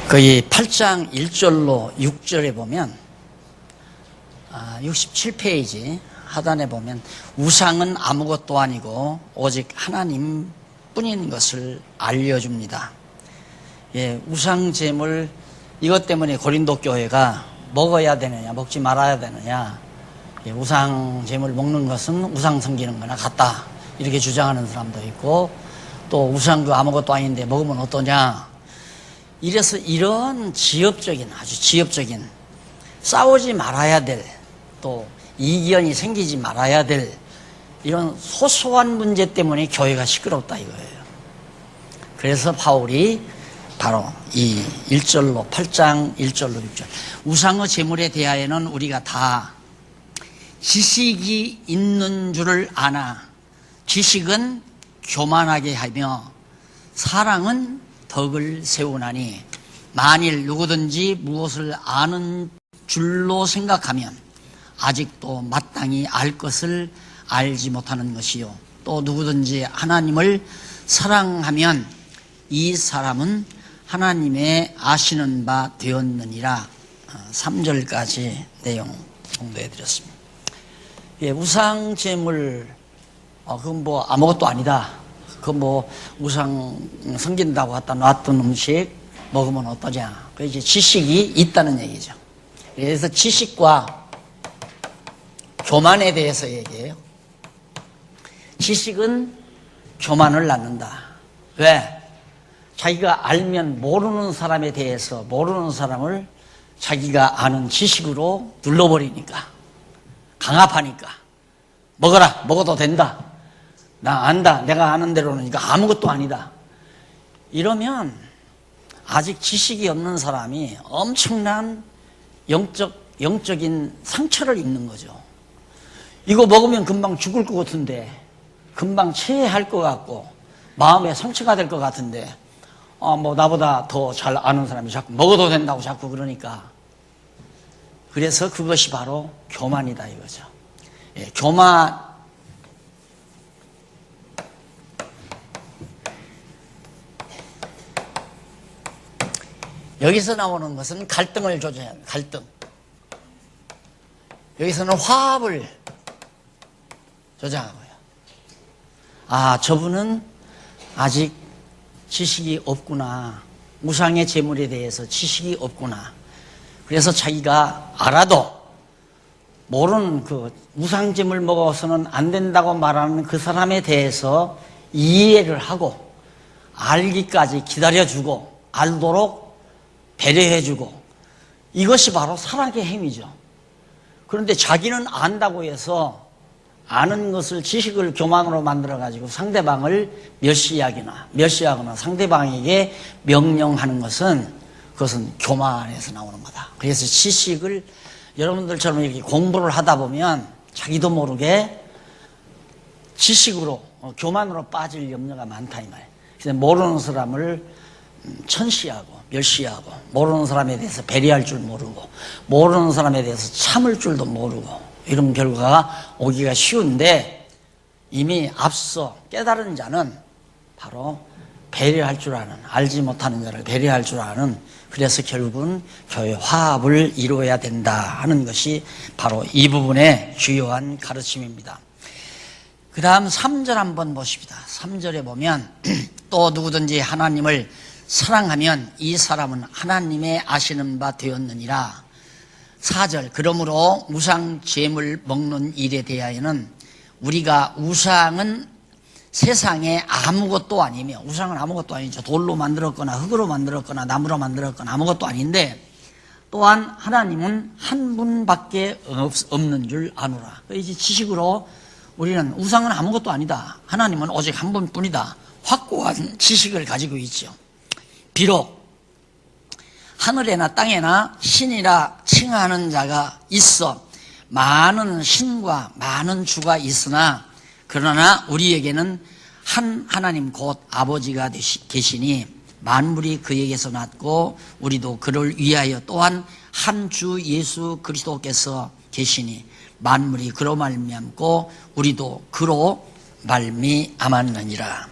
거의 8장 1절로 6절에 보면 67페이지 하단에 보면 우상은 아무것도 아니고 오직 하나님 뿐인 것을 알려줍니다. 예, 우상 제물 이것 때문에 고린도 교회가 먹어야 되느냐 먹지 말아야 되느냐, 예, 우상 제물 먹는 것은 우상 섬기는 거나 같다 이렇게 주장하는 사람도 있고, 또 우상도 아무것도 아닌데 먹으면 어떠냐, 이래서 이런 아주 지엽적인 싸우지 말아야 될, 또 이견이 생기지 말아야 될 이런 소소한 문제 때문에 교회가 시끄럽다 이거예요. 그래서 바울이 바로 이 1절로 8장 1절로 6절 우상의 제물에 대하여는 우리가 다 지식이 있는 줄을 아나 지식은 교만하게 하며 사랑은 덕을 세우나니, 만일 누구든지 무엇을 아는 줄로 생각하면 아직도 마땅히 알 것을 알지 못하는 것이요, 또 누구든지 하나님을 사랑하면 이 사람은 하나님의 아시는 바 되었느니라. 3절까지 내용 공부해 드렸습니다. 예, 우상 제물 그건 뭐 아무것도 아니다, 그건 뭐 우상 섬긴다고 갖다 놨던 음식 먹으면 어떠냐, 그 이제 지식이 있다는 얘기죠. 그래서 지식과 교만에 대해서 얘기해요. 지식은 교만을 낳는다. 왜? 자기가 알면 모르는 사람에 대해서 모르는 사람을 자기가 아는 지식으로 눌러버리니까, 강압하니까 먹어라, 먹어도 된다, 나 안다, 내가 아는 대로는 이거 아무것도 아니다, 이러면 아직 지식이 없는 사람이 엄청난 영적인 상처를 입는 거죠. 이거 먹으면 금방 죽을 것 같은데, 금방 체해할 것 같고 마음에 상처가 될 것 같은데, 뭐 나보다 더 잘 아는 사람이 자꾸 먹어도 된다고 자꾸 그러니까, 그래서 그것이 바로 교만이다 이거죠. 예, 교만. 여기서 나오는 것은 갈등을 조절해야 합니다. 갈등. 여기서는 화합을 조장하고요. 저분은 아직 지식이 없구나, 우상의 제물에 대해서 지식이 없구나, 그래서 자기가 알아도 모르는 그 우상 제물 먹어서는 안 된다고 말하는 그 사람에 대해서 이해를 하고 알기까지 기다려주고 알도록 배려해주고, 이것이 바로 사랑의 행위죠. 그런데 자기는 안다고 해서 아는 것을 지식을 교만으로 만들어가지고 상대방을 멸시하거나 상대방에게 명령하는 것은, 그것은 교만에서 나오는 거다. 그래서 지식을 여러분들처럼 이렇게 공부를 하다 보면 자기도 모르게 지식으로 교만으로 빠질 염려가 많다 이 말이에요. 그래서 모르는 사람을 천시하고 멸시하고, 모르는 사람에 대해서 배려할 줄 모르고, 모르는 사람에 대해서 참을 줄도 모르고, 이런 결과가 오기가 쉬운데, 이미 앞서 깨달은 자는 바로 배려할 줄 아는, 알지 못하는 자를 배려할 줄 아는, 그래서 결국은 교회 화합을 이루어야 된다 하는 것이 바로 이 부분의 주요한 가르침입니다. 그 다음 3절 한번 보십시다. 3절에 보면 또 누구든지 하나님을 사랑하면 이 사람은 하나님의 아시는 바 되었느니라. 4절, 그러므로 우상 제물 먹는 일에 대하여는 우리가 우상은 세상에 아무것도 아니며, 우상은 아무것도 아니죠. 돌로 만들었거나 흙으로 만들었거나 나무로 만들었거나 아무것도 아닌데, 또한 하나님은 한 분밖에 없는 줄 아노라. 이제 지식으로 우리는 우상은 아무것도 아니다, 하나님은 오직 한 분뿐이다, 확고한 지식을 가지고 있죠. 비록 하늘에나 땅에나 신이라 칭하는 자가 있어 많은 신과 많은 주가 있으나, 그러나 우리에게는 한 하나님 곧 아버지가 계시니 만물이 그에게서 났고 우리도 그를 위하여 또한 한 주 예수 그리스도께서 계시니 만물이 그로 말미암고 우리도 그로 말미암았느니라.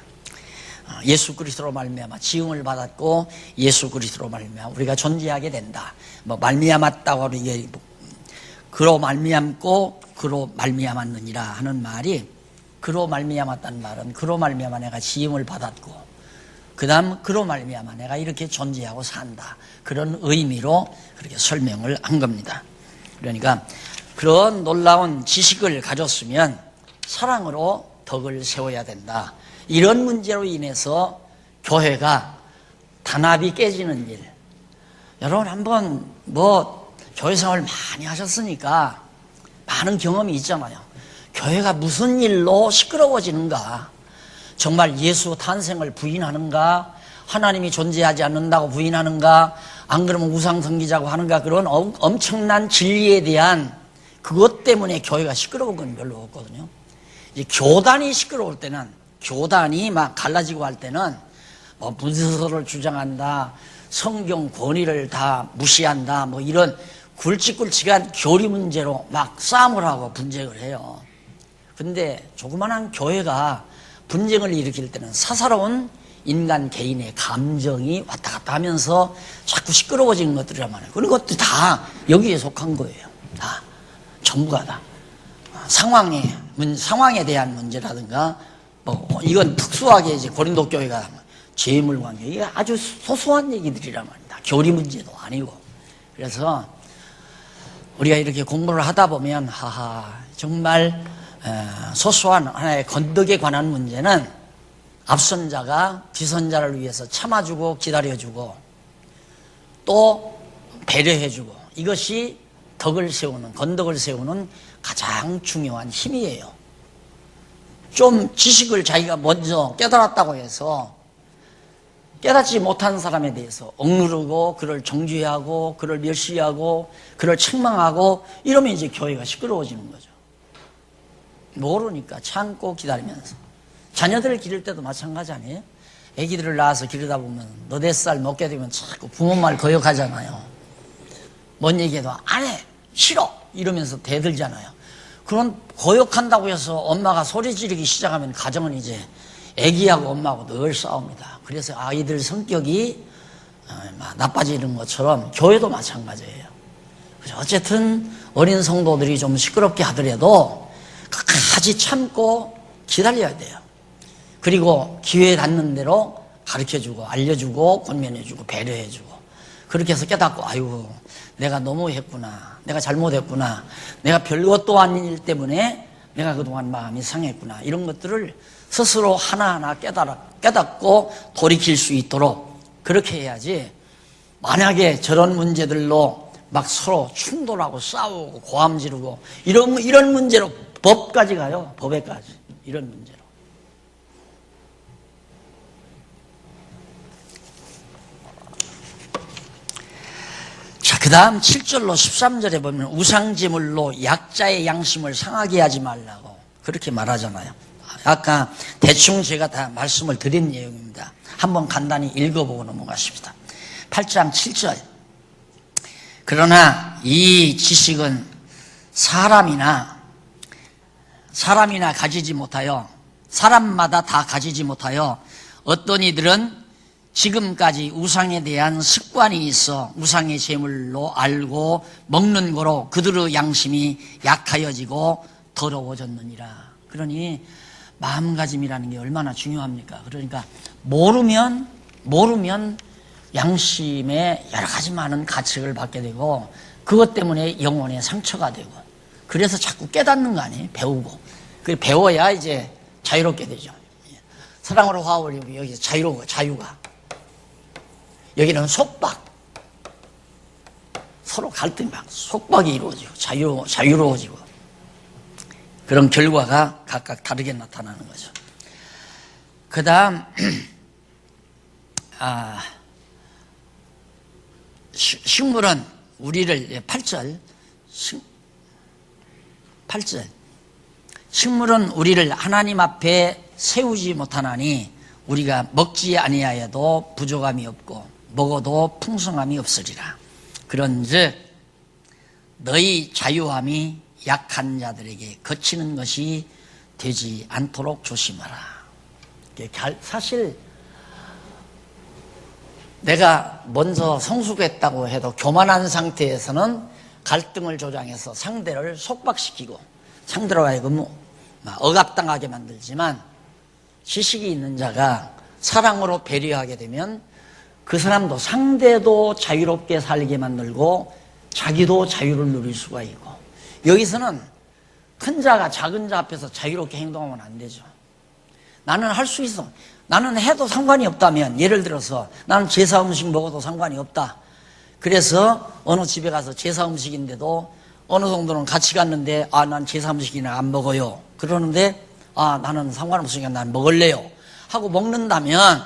예수 그리스도로 말미암아 지음을 받았고 예수 그리스도로 말미암아 우리가 존재하게 된다. 뭐 말미암았다고 이게 그로 말미암고 그로 말미암았느니라 하는 말이, 그로 말미암았다는 말은 그로 말미암아 내가 지음을 받았고 그 다음 그로 말미암아 내가 이렇게 존재하고 산다, 그런 의미로 그렇게 설명을 한 겁니다. 그러니까 그런 놀라운 지식을 가졌으면 사랑으로 덕을 세워야 된다. 이런 문제로 인해서 교회가 단합이 깨지는 일, 여러분 한번 교회 생활 많이 하셨으니까 많은 경험이 있잖아요. 교회가 무슨 일로 시끄러워지는가? 정말 예수 탄생을 부인하는가? 하나님이 존재하지 않는다고 부인하는가? 안 그러면 우상 섬기자고 하는가? 그런 엄청난 진리에 대한 그것 때문에 교회가 시끄러운 건 별로 없거든요. 이제 교단이 시끄러울 때는, 교단이 막 갈라지고 할 때는 문서를 주장한다, 성경 권위를 다 무시한다, 이런 굵직굵직한 교리 문제로 막 싸움을 하고 분쟁을 해요. 근데 조그만한 교회가 분쟁을 일으킬 때는 사사로운 인간 개인의 감정이 왔다 갔다 하면서 자꾸 시끄러워지는 것들이란 말이에요. 그런 것도 다 여기에 속한 거예요. 다 전부가 다 상황에 대한 문제라든가 이건 특수하게 이제 고린도 교회가 재물 관계, 이게 아주 소소한 얘기들이란 말입니다. 교리 문제도 아니고. 그래서 우리가 이렇게 공부를 하다 보면 정말 소소한 하나의 건덕에 관한 문제는 앞선 자가 뒤선 자를 위해서 참아주고 기다려주고 또 배려해주고, 이것이 덕을 세우는, 건덕을 세우는 가장 중요한 힘이에요. 좀 지식을 자기가 먼저 깨달았다고 해서 깨닫지 못한 사람에 대해서 억누르고 그를 정죄하고 그를 멸시하고 그를 책망하고 이러면 이제 교회가 시끄러워지는 거죠. 모르니까 참고 기다리면서. 자녀들을 기를 때도 마찬가지 아니에요? 애기들을 낳아서 기르다 보면 너댓살 먹게 되면 자꾸 부모 말 거역하잖아요. 뭔 얘기해도 안 해, 싫어 이러면서 대들잖아요. 그런 거역한다고 해서 엄마가 소리 지르기 시작하면 가정은 이제 애기하고 엄마하고 늘 싸웁니다. 그래서 아이들 성격이 나빠지는 것처럼 교회도 마찬가지예요. 어쨌든 어린 성도들이 좀 시끄럽게 하더라도 끝까지 참고 기다려야 돼요. 그리고 기회 닿는 대로 가르쳐주고 알려주고 권면해주고 배려해주고, 그렇게 해서 깨닫고 아이고 내가 너무했구나, 내가 잘못했구나, 내가 별것도 아닌 일 때문에 내가 그동안 마음이 상했구나, 이런 것들을 스스로 하나하나 깨닫고 돌이킬 수 있도록 그렇게 해야지, 만약에 저런 문제들로 막 서로 충돌하고 싸우고 고함 지르고 이런 문제로 법까지 가요. 법에까지. 이런 문제로. 자, 그 다음 7절로 13절에 보면 우상제물로 약자의 양심을 상하게 하지 말라고 그렇게 말하잖아요. 아까 대충 제가 다 말씀을 드린 내용입니다. 한번 간단히 읽어보고 넘어가십니다. 8장 7절. 그러나 이 지식은 사람이나 가지지 못하여, 사람마다 다 가지지 못하여 어떤 이들은 지금까지 우상에 대한 습관이 있어 우상의 제물로 알고 먹는 거로 그들의 양심이 약하여지고 더러워졌느니라. 그러니 마음가짐이라는 게 얼마나 중요합니까? 그러니까 모르면 양심에 여러 가지 많은 가책을 받게 되고 그것 때문에 영혼에 상처가 되고, 그래서 자꾸 깨닫는 거 아니에요? 배우고. 그 배워야 이제 자유롭게 되죠. 사랑으로 화합을 여기 자유가. 여기는 속박. 서로 갈등이 막 속박이 이루어지고 자유로워지고 그런 결과가 각각 다르게 나타나는 거죠. 그 다음 식물은 우리를 8절 식물은 우리를 하나님 앞에 세우지 못하나니 우리가 먹지 아니하여도 부족함이 없고 먹어도 풍성함이 없으리라. 그런즉 너희 자유함이 약한 자들에게 거치는 것이 되지 않도록 조심하라. 사실 내가 먼저 성숙했다고 해도 교만한 상태에서는 갈등을 조장해서 상대를 속박시키고 상대로 하여금 억압당하게 만들지만, 지식이 있는 자가 사랑으로 배려하게 되면 그 사람도 상대도 자유롭게 살게 만들고 자기도 자유를 누릴 수가 있고, 여기서는 큰 자가 작은 자 앞에서 자유롭게 행동하면 안 되죠. 나는 할 수 있어, 나는 해도 상관이 없다면, 예를 들어서 나는 제사 음식 먹어도 상관이 없다. 그래서 어느 집에 가서 제사 음식인데도 어느 정도는 같이 갔는데, 난 제사 음식이나 안 먹어요. 그러는데 나는 상관없으니까 난 먹을래요 하고 먹는다면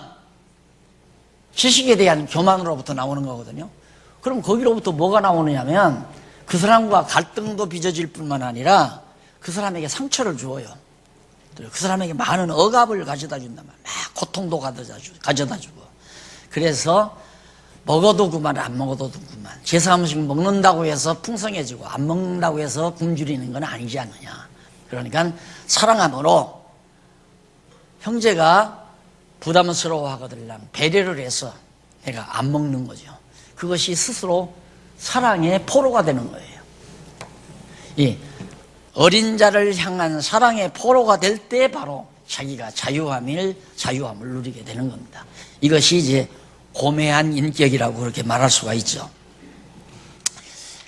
지식에 대한 교만으로부터 나오는 거거든요. 그럼 거기로부터 뭐가 나오느냐면, 그 사람과 갈등도 빚어질 뿐만 아니라 그 사람에게 상처를 주어요. 그 사람에게 많은 억압을 가져다 준단 말이에요. 막 고통도 가져다 주고. 그래서 먹어도 그만, 안 먹어도 그만. 제사 음식 먹는다고 해서 풍성해지고 안 먹는다고 해서 굶주리는 건 아니지 않느냐. 그러니까 사랑함으로 형제가 부담스러워하거든 배려를 해서 내가 안 먹는 거죠. 그것이 스스로 사랑의 포로가 되는 거예요. 이 어린 자를 향한 사랑의 포로가 될 때 바로 자기가 자유함을 누리게 되는 겁니다. 이것이 이제 고매한 인격이라고 그렇게 말할 수가 있죠.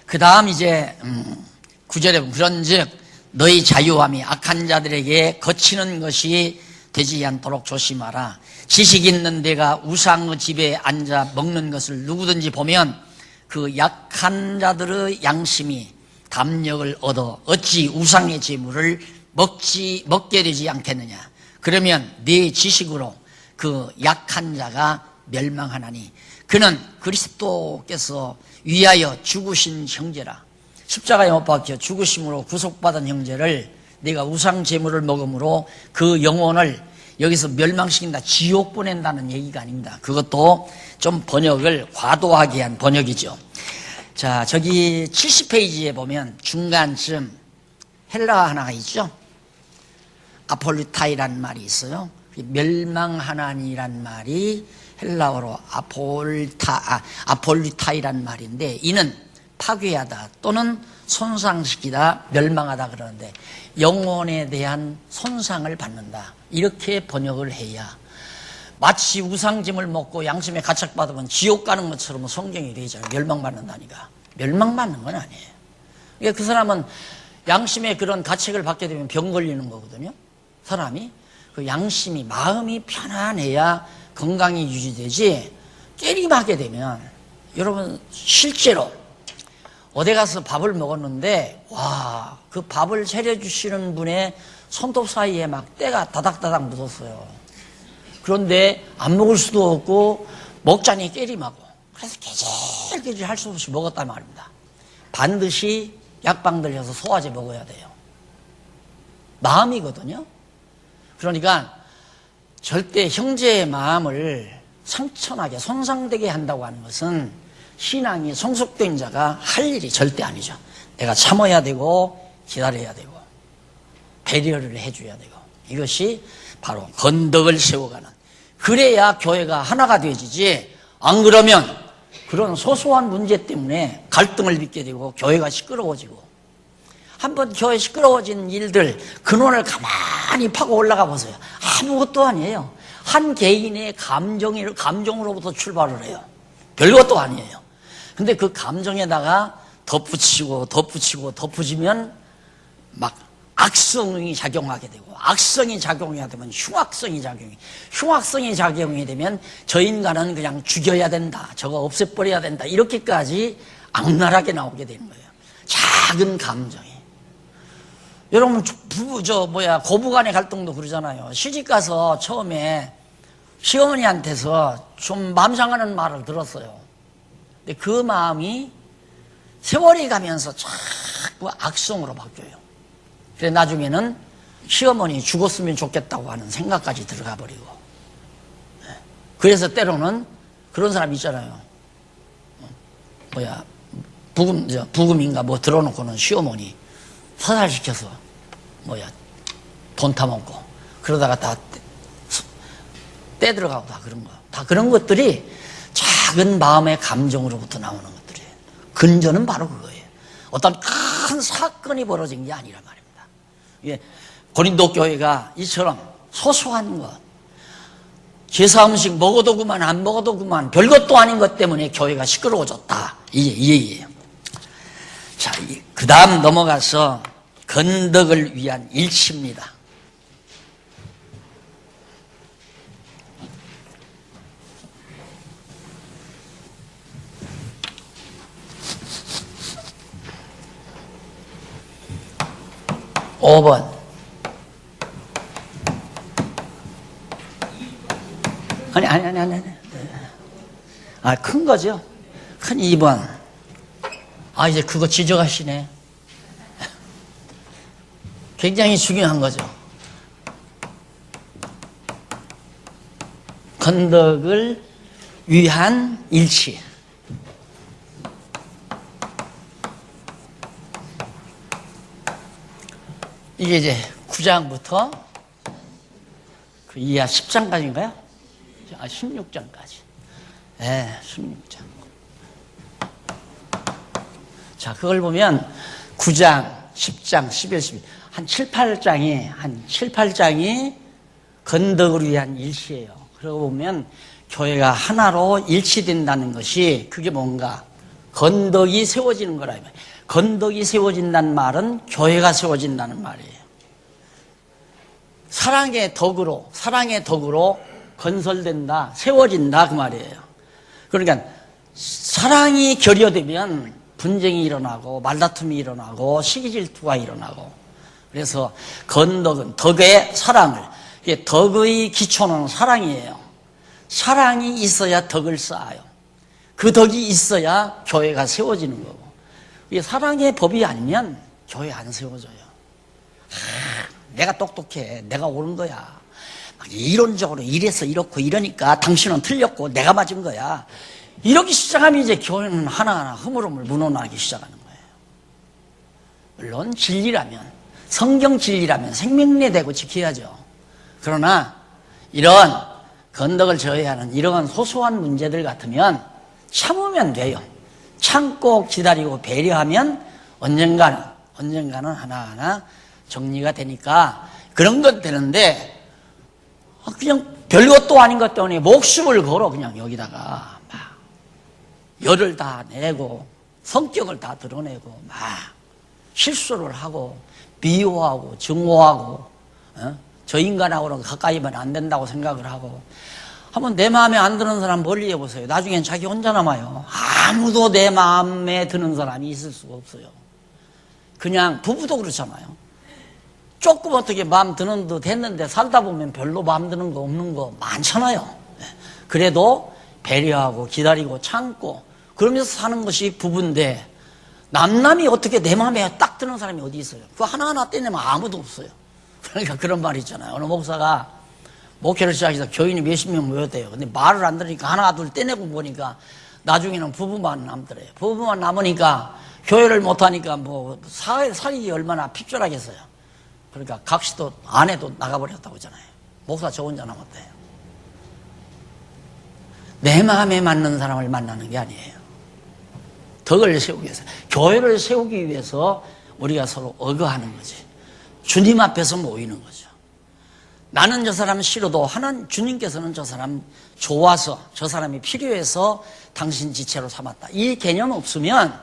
그 다음 이제 9절에 보면, 그런즉 너희 자유함이 악한 자들에게 거치는 것이 되지 않도록 조심하라. 지식 있는 데가 우상의 집에 앉아 먹는 것을 누구든지 보면 그 약한 자들의 양심이 담력을 얻어 어찌 우상의 재물을 먹게 되지 않겠느냐. 그러면 네 지식으로 그 약한 자가 멸망하나니 그는 그리스도께서 위하여 죽으신 형제라. 십자가에 못 박혀 죽으심으로 구속받은 형제를 내가 우상 재물을 먹음으로 그 영혼을 여기서 멸망시킨다, 지옥 보낸다는 얘기가 아닙니다. 그것도 좀 번역을 과도하게 한 번역이죠. 자, 저기 70페이지에 보면 중간쯤 헬라어 하나가 있죠. 아폴리타이라는 말이 있어요. 멸망하나니란 말이 헬라어로 아폴리타이라는 말인데, 이는 파괴하다 또는 손상시키다, 멸망하다 그러는데 영혼에 대한 손상을 받는다, 이렇게 번역을 해야 마치 우상짐을 먹고 양심에 가책받으면 지옥 가는 것처럼 성경이 되잖아요. 멸망받는다니까. 멸망받는 건 아니에요. 그러니까 그 사람은 양심에 그런 가책을 받게 되면 병 걸리는 거거든요. 사람이 그 양심이, 마음이 편안해야 건강이 유지되지, 깨림하게 되면, 여러분 실제로 어디 가서 밥을 먹었는데 그 밥을 차려주시는 분의 손톱 사이에 막 때가 다닥다닥 묻었어요. 그런데 안 먹을 수도 없고 먹자니 깨림하고, 그래서 깨질깨질 할 수 없이 먹었단 말입니다. 반드시 약방 들려서 소화제 먹어야 돼요. 마음이거든요. 그러니까 절대 형제의 마음을 상처나게 손상되게 한다고 하는 것은 신앙이 성숙된 자가 할 일이 절대 아니죠. 내가 참아야 되고 기다려야 되고 배려를 해줘야 되고, 이것이 바로 건덕을 세워가는, 그래야 교회가 하나가 되어지지, 안 그러면 그런 소소한 문제 때문에 갈등을 빚게 되고 교회가 시끄러워지고, 한번 교회 시끄러워진 일들 근원을 가만히 파고 올라가 보세요. 아무것도 아니에요. 한 개인의 감정으로부터 출발을 해요. 별것도 아니에요. 근데 그 감정에다가 덧붙이면 막 악성이 작용하게 되고, 악성이 작용해야 되면 흉악성이 작용이 되면 저 인간은 그냥 죽여야 된다, 저거 없애버려야 된다, 이렇게까지 악랄하게 나오게 되는 거예요. 작은 감정이. 여러분 고부간의 갈등도 그러잖아요. 시집가서 처음에 시어머니한테서 좀 마음 상하는 말을 들었어요. 근데 그 마음이 세월이 가면서 자꾸 악성으로 바뀌어요. 그래 나중에는 시어머니 죽었으면 좋겠다고 하는 생각까지 들어가 버리고. 그래서 때로는 그런 사람 있잖아요. 부금인가 뭐 들어놓고는 시어머니 사살시켜서 돈 타먹고, 그러다가 다 떼 들어가고 다 그런 거. 다 그런 것들이 작은 마음의 감정으로부터 나오는 것들이에요. 근저는 바로 그거예요. 어떤 큰 사건이 벌어진 게 아니란 말입니다. 예, 고린도 교회가 이처럼 소소한 것, 제사 음식 먹어도 그만 안 먹어도 그만 별것도 아닌 것 때문에 교회가 시끄러워졌다, 이게 이 얘기예요. 자, 그 다음 넘어가서 건덕을 위한 일치입니다. (5번) 아니. 아, 큰 거죠? 큰 2번. 아, 이제 그거 지적하시네. 굉장히 중요한 거죠. 건덕을 위한 일치. 이게 이제 9장부터 그 이하 10장까지인가요? 아, 16장까지. 네, 16장. 자, 그걸 보면 9장, 10장, 11, 12, 한 7, 8장이 건덕을 위한 일치예요. 그러고 보면 교회가 하나로 일치된다는 것이 그게 뭔가 건덕이 세워지는 거라. 건덕이 세워진다는 말은 교회가 세워진다는 말이에요. 사랑의 덕으로 건설된다, 세워진다, 그 말이에요. 그러니까 사랑이 결여되면 분쟁이 일어나고 말다툼이 일어나고 시기질투가 일어나고, 그래서 건덕은 덕의 사랑을, 덕의 기초는 사랑이에요. 사랑이 있어야 덕을 쌓아요. 그 덕이 있어야 교회가 세워지는 거고, 이게 사랑의 법이 아니면 교회 안 세워져요. 내가 똑똑해, 내가 옳은 거야, 이론적으로 이래서 이렇고 이러니까 당신은 틀렸고 내가 맞은 거야, 이렇게 시작하면 이제 교회는 하나하나 흐물흐물 무너나기 시작하는 거예요. 물론 진리라면, 성경 진리라면 생명내되고 지켜야죠. 그러나 이런 건덕을 저해하는 이러한 소소한 문제들 같으면 참으면 돼요. 참고 기다리고 배려하면 언젠가는 하나하나 정리가 되니까 그런 건 되는데, 그냥 별것도 아닌 것 때문에 목숨을 걸어 그냥 여기다가 막 열을 다 내고 성격을 다 드러내고 막 실수를 하고 미워하고 증오하고, 저 인간하고는 가까이면 안 된다고 생각을 하고, 한번 내 마음에 안 드는 사람 멀리 해보세요. 나중엔 자기 혼자 남아요. 아무도 내 마음에 드는 사람이 있을 수가 없어요. 그냥 부부도 그렇잖아요. 조금 어떻게 마음 드는 듯 했는데 살다 보면 별로 마음 드는 거 없는 거 많잖아요. 그래도 배려하고 기다리고 참고 그러면서 사는 것이 부부인데, 남남이 어떻게 내 마음에 딱 드는 사람이 어디 있어요? 그거 하나하나 떼내면 아무도 없어요. 그러니까 그런 말이 있잖아요. 어느 목사가 목회를 시작해서 교인이 몇십 명 모였대요. 근데 말을 안 들으니까 하나 둘 떼내고 보니까 나중에는 부부만 남더래요. 부부만 남으니까 교회를 못하니까 뭐 살기 얼마나 핍절하겠어요. 그러니까 각시도 아내도 나가버렸다고 하잖아요. 목사 저 혼자 남았대요. 내 마음에 맞는 사람을 만나는 게 아니에요. 덕을 세우기 위해서, 교회를 세우기 위해서 우리가 서로 어거하는 거지. 주님 앞에서 모이는 거죠. 나는 저 사람 싫어도 주님께서는 저 사람 좋아서, 저 사람이 필요해서 당신 지체로 삼았다, 이 개념 없으면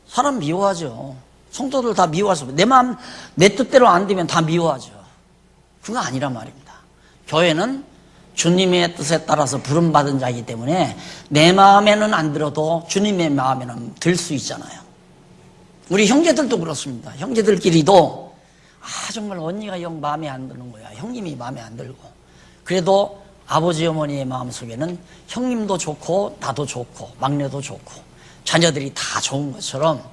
사람 미워하죠. 성도들 다 미워할 수 없어요. 내 마음, 내 뜻대로 안 되면 다 미워하죠. 그거 아니란 말입니다. 교회는 주님의 뜻에 따라서 부름받은 자이기 때문에 내 마음에는 안 들어도 주님의 마음에는 들 수 있잖아요. 우리 형제들도 그렇습니다. 형제들끼리도 정말 언니가 영 마음에 안 드는 거야, 형님이 마음에 안 들고, 그래도 아버지 어머니의 마음속에는 형님도 좋고 나도 좋고 막내도 좋고 자녀들이 다 좋은 것처럼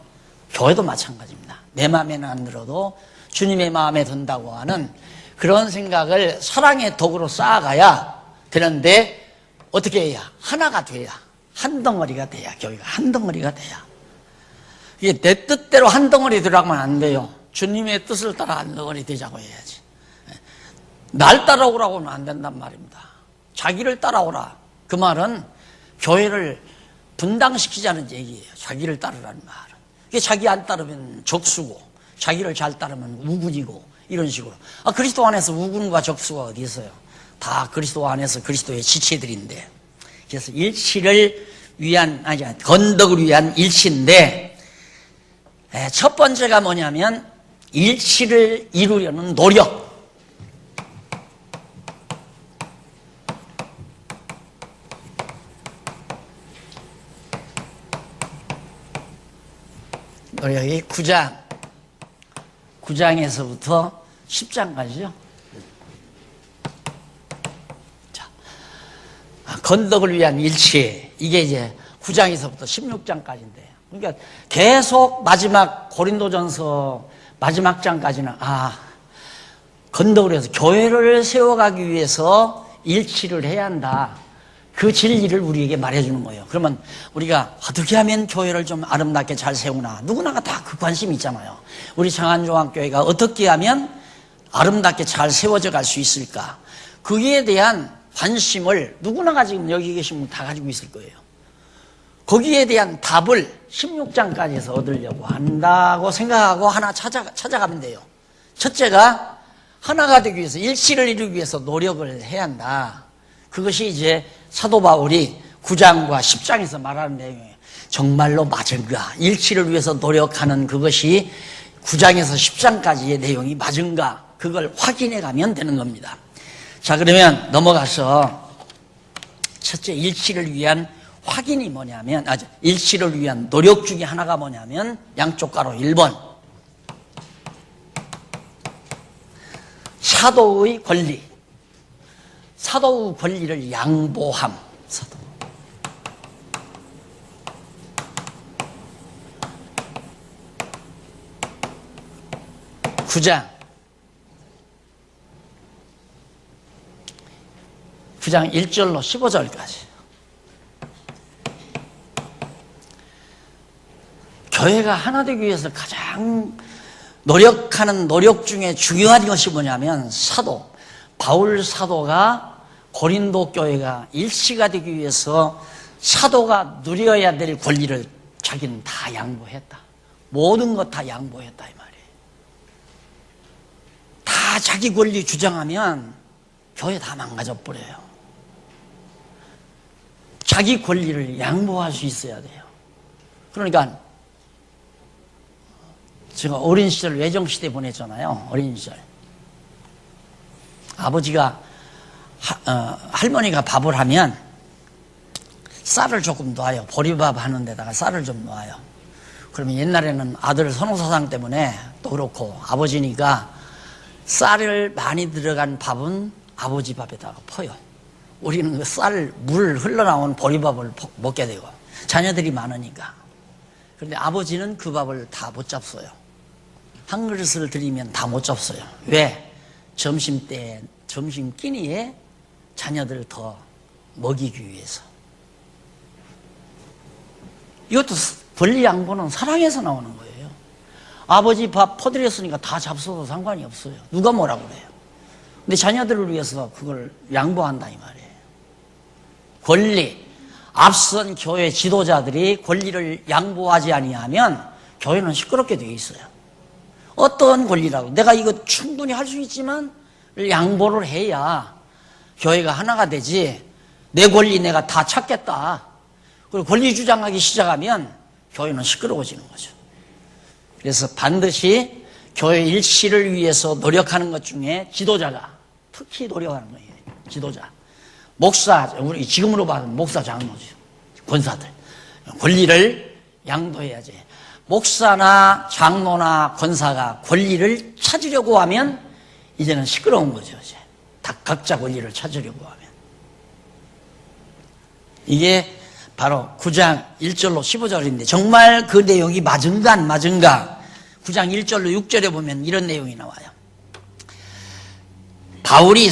교회도 마찬가지입니다. 내 마음에는 안 들어도 주님의 마음에 든다고 하는 그런 생각을 사랑의 덕으로 쌓아가야 되는데, 어떻게 해야? 하나가 돼야, 한 덩어리가 돼야, 교회가 한 덩어리가 돼야. 이게 내 뜻대로 한 덩어리 들어가면 안 돼요. 주님의 뜻을 따라 한 덩어리 되자고 해야지. 날 따라오라고는 안 된단 말입니다. 자기를 따라오라. 그 말은 교회를 분당시키자는 얘기예요. 자기를 따르라는 말은. 이게 자기 안 따르면 적수고 자기를 잘 따르면 우군이고 이런 식으로. 그리스도 안에서 우군과 적수가 어디 있어요? 다 그리스도 안에서 그리스도의 지체들인데. 그래서 일치를 위한, 건덕을 위한 일치인데, 첫 번째가 뭐냐면 일치를 이루려는 노력. 여기 9장에서부터 10장까지죠. 자, 건덕을 위한 일치. 이게 이제 9장에서부터 16장까지인데요. 그러니까 계속 마지막 고린도전서 마지막 장까지는 건덕을 해서 교회를 세워가기 위해서 일치를 해야 한다. 그 진리를 우리에게 말해주는 거예요. 그러면 우리가 어떻게 하면 교회를 좀 아름답게 잘 세우나? 누구나가 다 그 관심이 있잖아요. 우리 장안종합교회가 어떻게 하면 아름답게 잘 세워져 갈 수 있을까? 거기에 대한 관심을 누구나가 지금 여기 계신 분 다 가지고 있을 거예요. 거기에 대한 답을 16장까지에서 얻으려고 한다고 생각하고 하나 찾아가면 돼요. 첫째가 하나가 되기 위해서, 일치를 이루기 위해서 노력을 해야 한다. 그것이 이제 사도 바울이 9장과 10장에서 말하는 내용이에요. 정말로 맞은가? 일치를 위해서 노력하는 그것이 9장에서 10장까지의 내용이 맞은가? 그걸 확인해 가면 되는 겁니다. 자, 그러면 넘어가서 첫째 일치를 위한 확인이 뭐냐면, 일치를 위한 노력 중에 하나가 뭐냐면 양쪽 가로 1번. 사도의 권리. 사도의 권리를 양보함. 사도. 구장 1절로 15절까지. 교회가 하나 되기 위해서 가장 노력하는 노력 중에 중요한 것이 뭐냐면 바울 사도가 고린도 교회가 일치가 되기 위해서 사도가 누려야 될 권리를 자기는 다 양보했다. 모든 것 다 양보했다 이 말이에요. 다 자기 권리 주장하면 교회 다 망가져 버려요. 자기 권리를 양보할 수 있어야 돼요. 그러니까 제가 어린 시절 외정시대 보냈잖아요. 어린 시절. 아버지가 할머니가 밥을 하면 쌀을 조금 놔요. 보리밥 하는 데다가 쌀을 좀 놔요. 그러면 옛날에는 아들 선호사상 때문에 또 그렇고 아버지니까 쌀을 많이 들어간 밥은 아버지 밥에다가 퍼요. 우리는 그 물 흘러나온 보리밥을 먹게 되고 자녀들이 많으니까. 그런데 아버지는 그 밥을 다 못 잡숴요. 한 그릇을 드리면 다 못 잡숴요. 왜? 점심 끼니에 자녀들을 더 먹이기 위해서. 이것도 권리 양보는 사랑에서 나오는 거예요. 아버지 밥 퍼드렸으니까 다 잡숴도 상관이 없어요. 누가 뭐라고 그래요. 근데 자녀들을 위해서 그걸 양보한다 이 말이에요. 권리. 앞선 교회 지도자들이 권리를 양보하지 아니하면 교회는 시끄럽게 되어 있어요. 어떤 권리라도 내가 이거 충분히 할 수 있지만 양보를 해야 교회가 하나가 되지. 내 권리 내가 다 찾겠다. 그리고 권리 주장하기 시작하면 교회는 시끄러워지는 거죠. 그래서 반드시 교회 일치를 위해서 노력하는 것 중에 지도자가 특히 노력하는 거예요. 지도자. 목사, 우리 지금으로 봐도 목사 장로죠. 권사들. 권리를 양도해야지. 목사나 장로나 권사가 권리를 찾으려고 하면 이제는 시끄러운 거죠. 이제 다 각자 권리를 찾으려고 하면. 이게 바로 9장 1절로 15절인데 정말 그 내용이 맞은가 안 맞은가. 9장 1절로 6절에 보면 이런 내용이 나와요. 바울이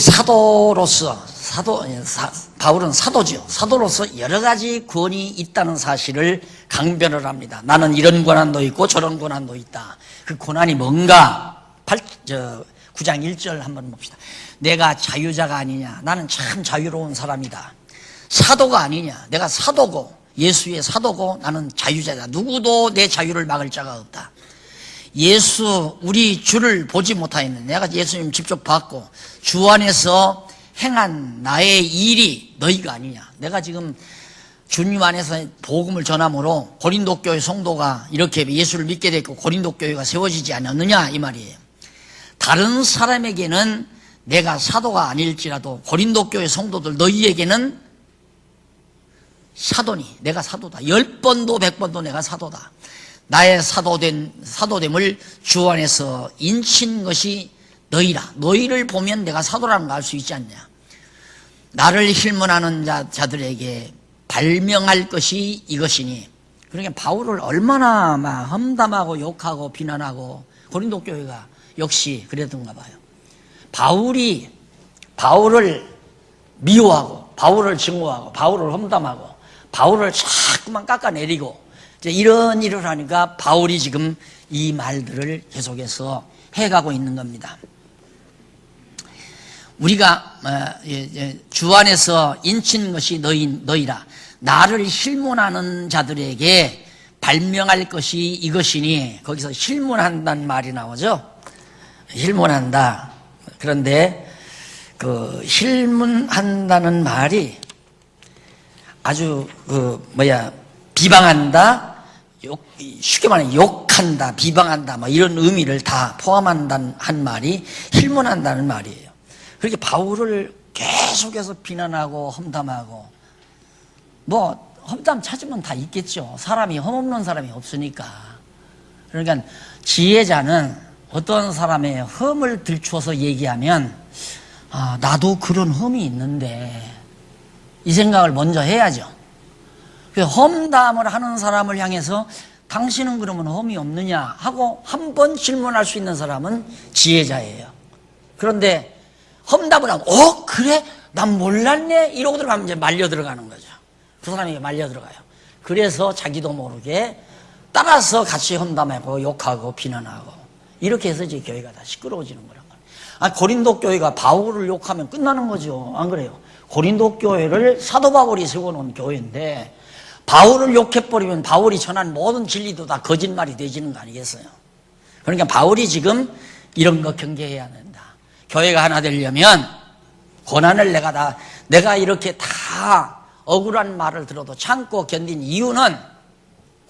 바울은 사도죠. 사도로서 여러 가지 권이 있다는 사실을 강변을 합니다. 나는 이런 권한도 있고 저런 권한도 있다. 그 권한이 뭔가? 9장 1절 한번 봅시다. 내가 자유자가 아니냐? 나는 참 자유로운 사람이다. 사도가 아니냐? 내가 사도고 예수의 사도고 나는 자유자다. 누구도 내 자유를 막을 자가 없다. 예수, 우리 주를 보지 못하였는데 내가 예수님 직접 봤고 주 안에서 행한 나의 일이 너희가 아니냐. 내가 지금 주님 안에서 복음을 전함으로 고린도 교회 성도가 이렇게 예수를 믿게 됐고 고린도 교회가 세워지지 않았느냐 이 말이에요. 다른 사람에게는 내가 사도가 아닐지라도 고린도 교회 성도들 너희에게는 사도니 내가 사도다. 10번도 100번도 내가 사도다. 나의 사도됨을 주 안에서 인친 것이 너희라. 너희를 보면 내가 사도라는 걸 알 수 있지 않냐. 나를 힐문하는 자들에게 발명할 것이 이것이니. 그러니까 바울을 얼마나 막 험담하고 욕하고 비난하고 고린도 교회가 역시 그랬던가 봐요. 바울을 미워하고 바울을 증오하고 바울을 험담하고 바울을 자꾸만 깎아내리고 이런 일을 하니까 바울이 지금 이 말들을 계속해서 해가고 있는 겁니다. 우리가 주 안에서 인친 것이 너희라. 나를 힐문하는 자들에게 발명할 것이 이것이니. 거기서 힐문한다는 말이 나오죠. 힐문한다. 그런데 그 힐문한다는 말이 아주 비방한다, 쉽게 말하면 욕한다, 비방한다, 뭐 이런 의미를 다 포함한다는 한 말이 힐문한다는 말이에요. 그렇게 바울을 계속해서 비난하고 험담하고 뭐 험담 찾으면 다 있겠죠. 사람이 험없는 사람이 없으니까. 그러니까 지혜자는 어떤 사람의 험을 들추어서 얘기하면 나도 그런 험이 있는데 이 생각을 먼저 해야죠. 그래서 험담을 하는 사람을 향해서 당신은 그러면 험이 없느냐 하고 한 번 질문할 수 있는 사람은 지혜자예요. 그런데 험담을 하면 그래? 난 몰랐네? 이러고 들어가면 이제 말려 들어가는 거죠. 그 사람에게 말려 들어가요. 그래서 자기도 모르게 따라서 같이 험담하고 욕하고 비난하고 이렇게 해서 이제 교회가 다 시끄러워지는 거란 말이에요. 고린도 교회가 바울을 욕하면 끝나는 거죠. 안 그래요? 고린도 교회를 사도 바울이 세워놓은 교회인데 바울을 욕해버리면 바울이 전한 모든 진리도 다 거짓말이 되지는 거 아니겠어요? 그러니까 바울이 지금 이런 거 경계해야 된다. 교회가 하나 되려면 고난을 내가 이렇게 다 억울한 말을 들어도 참고 견딘 이유는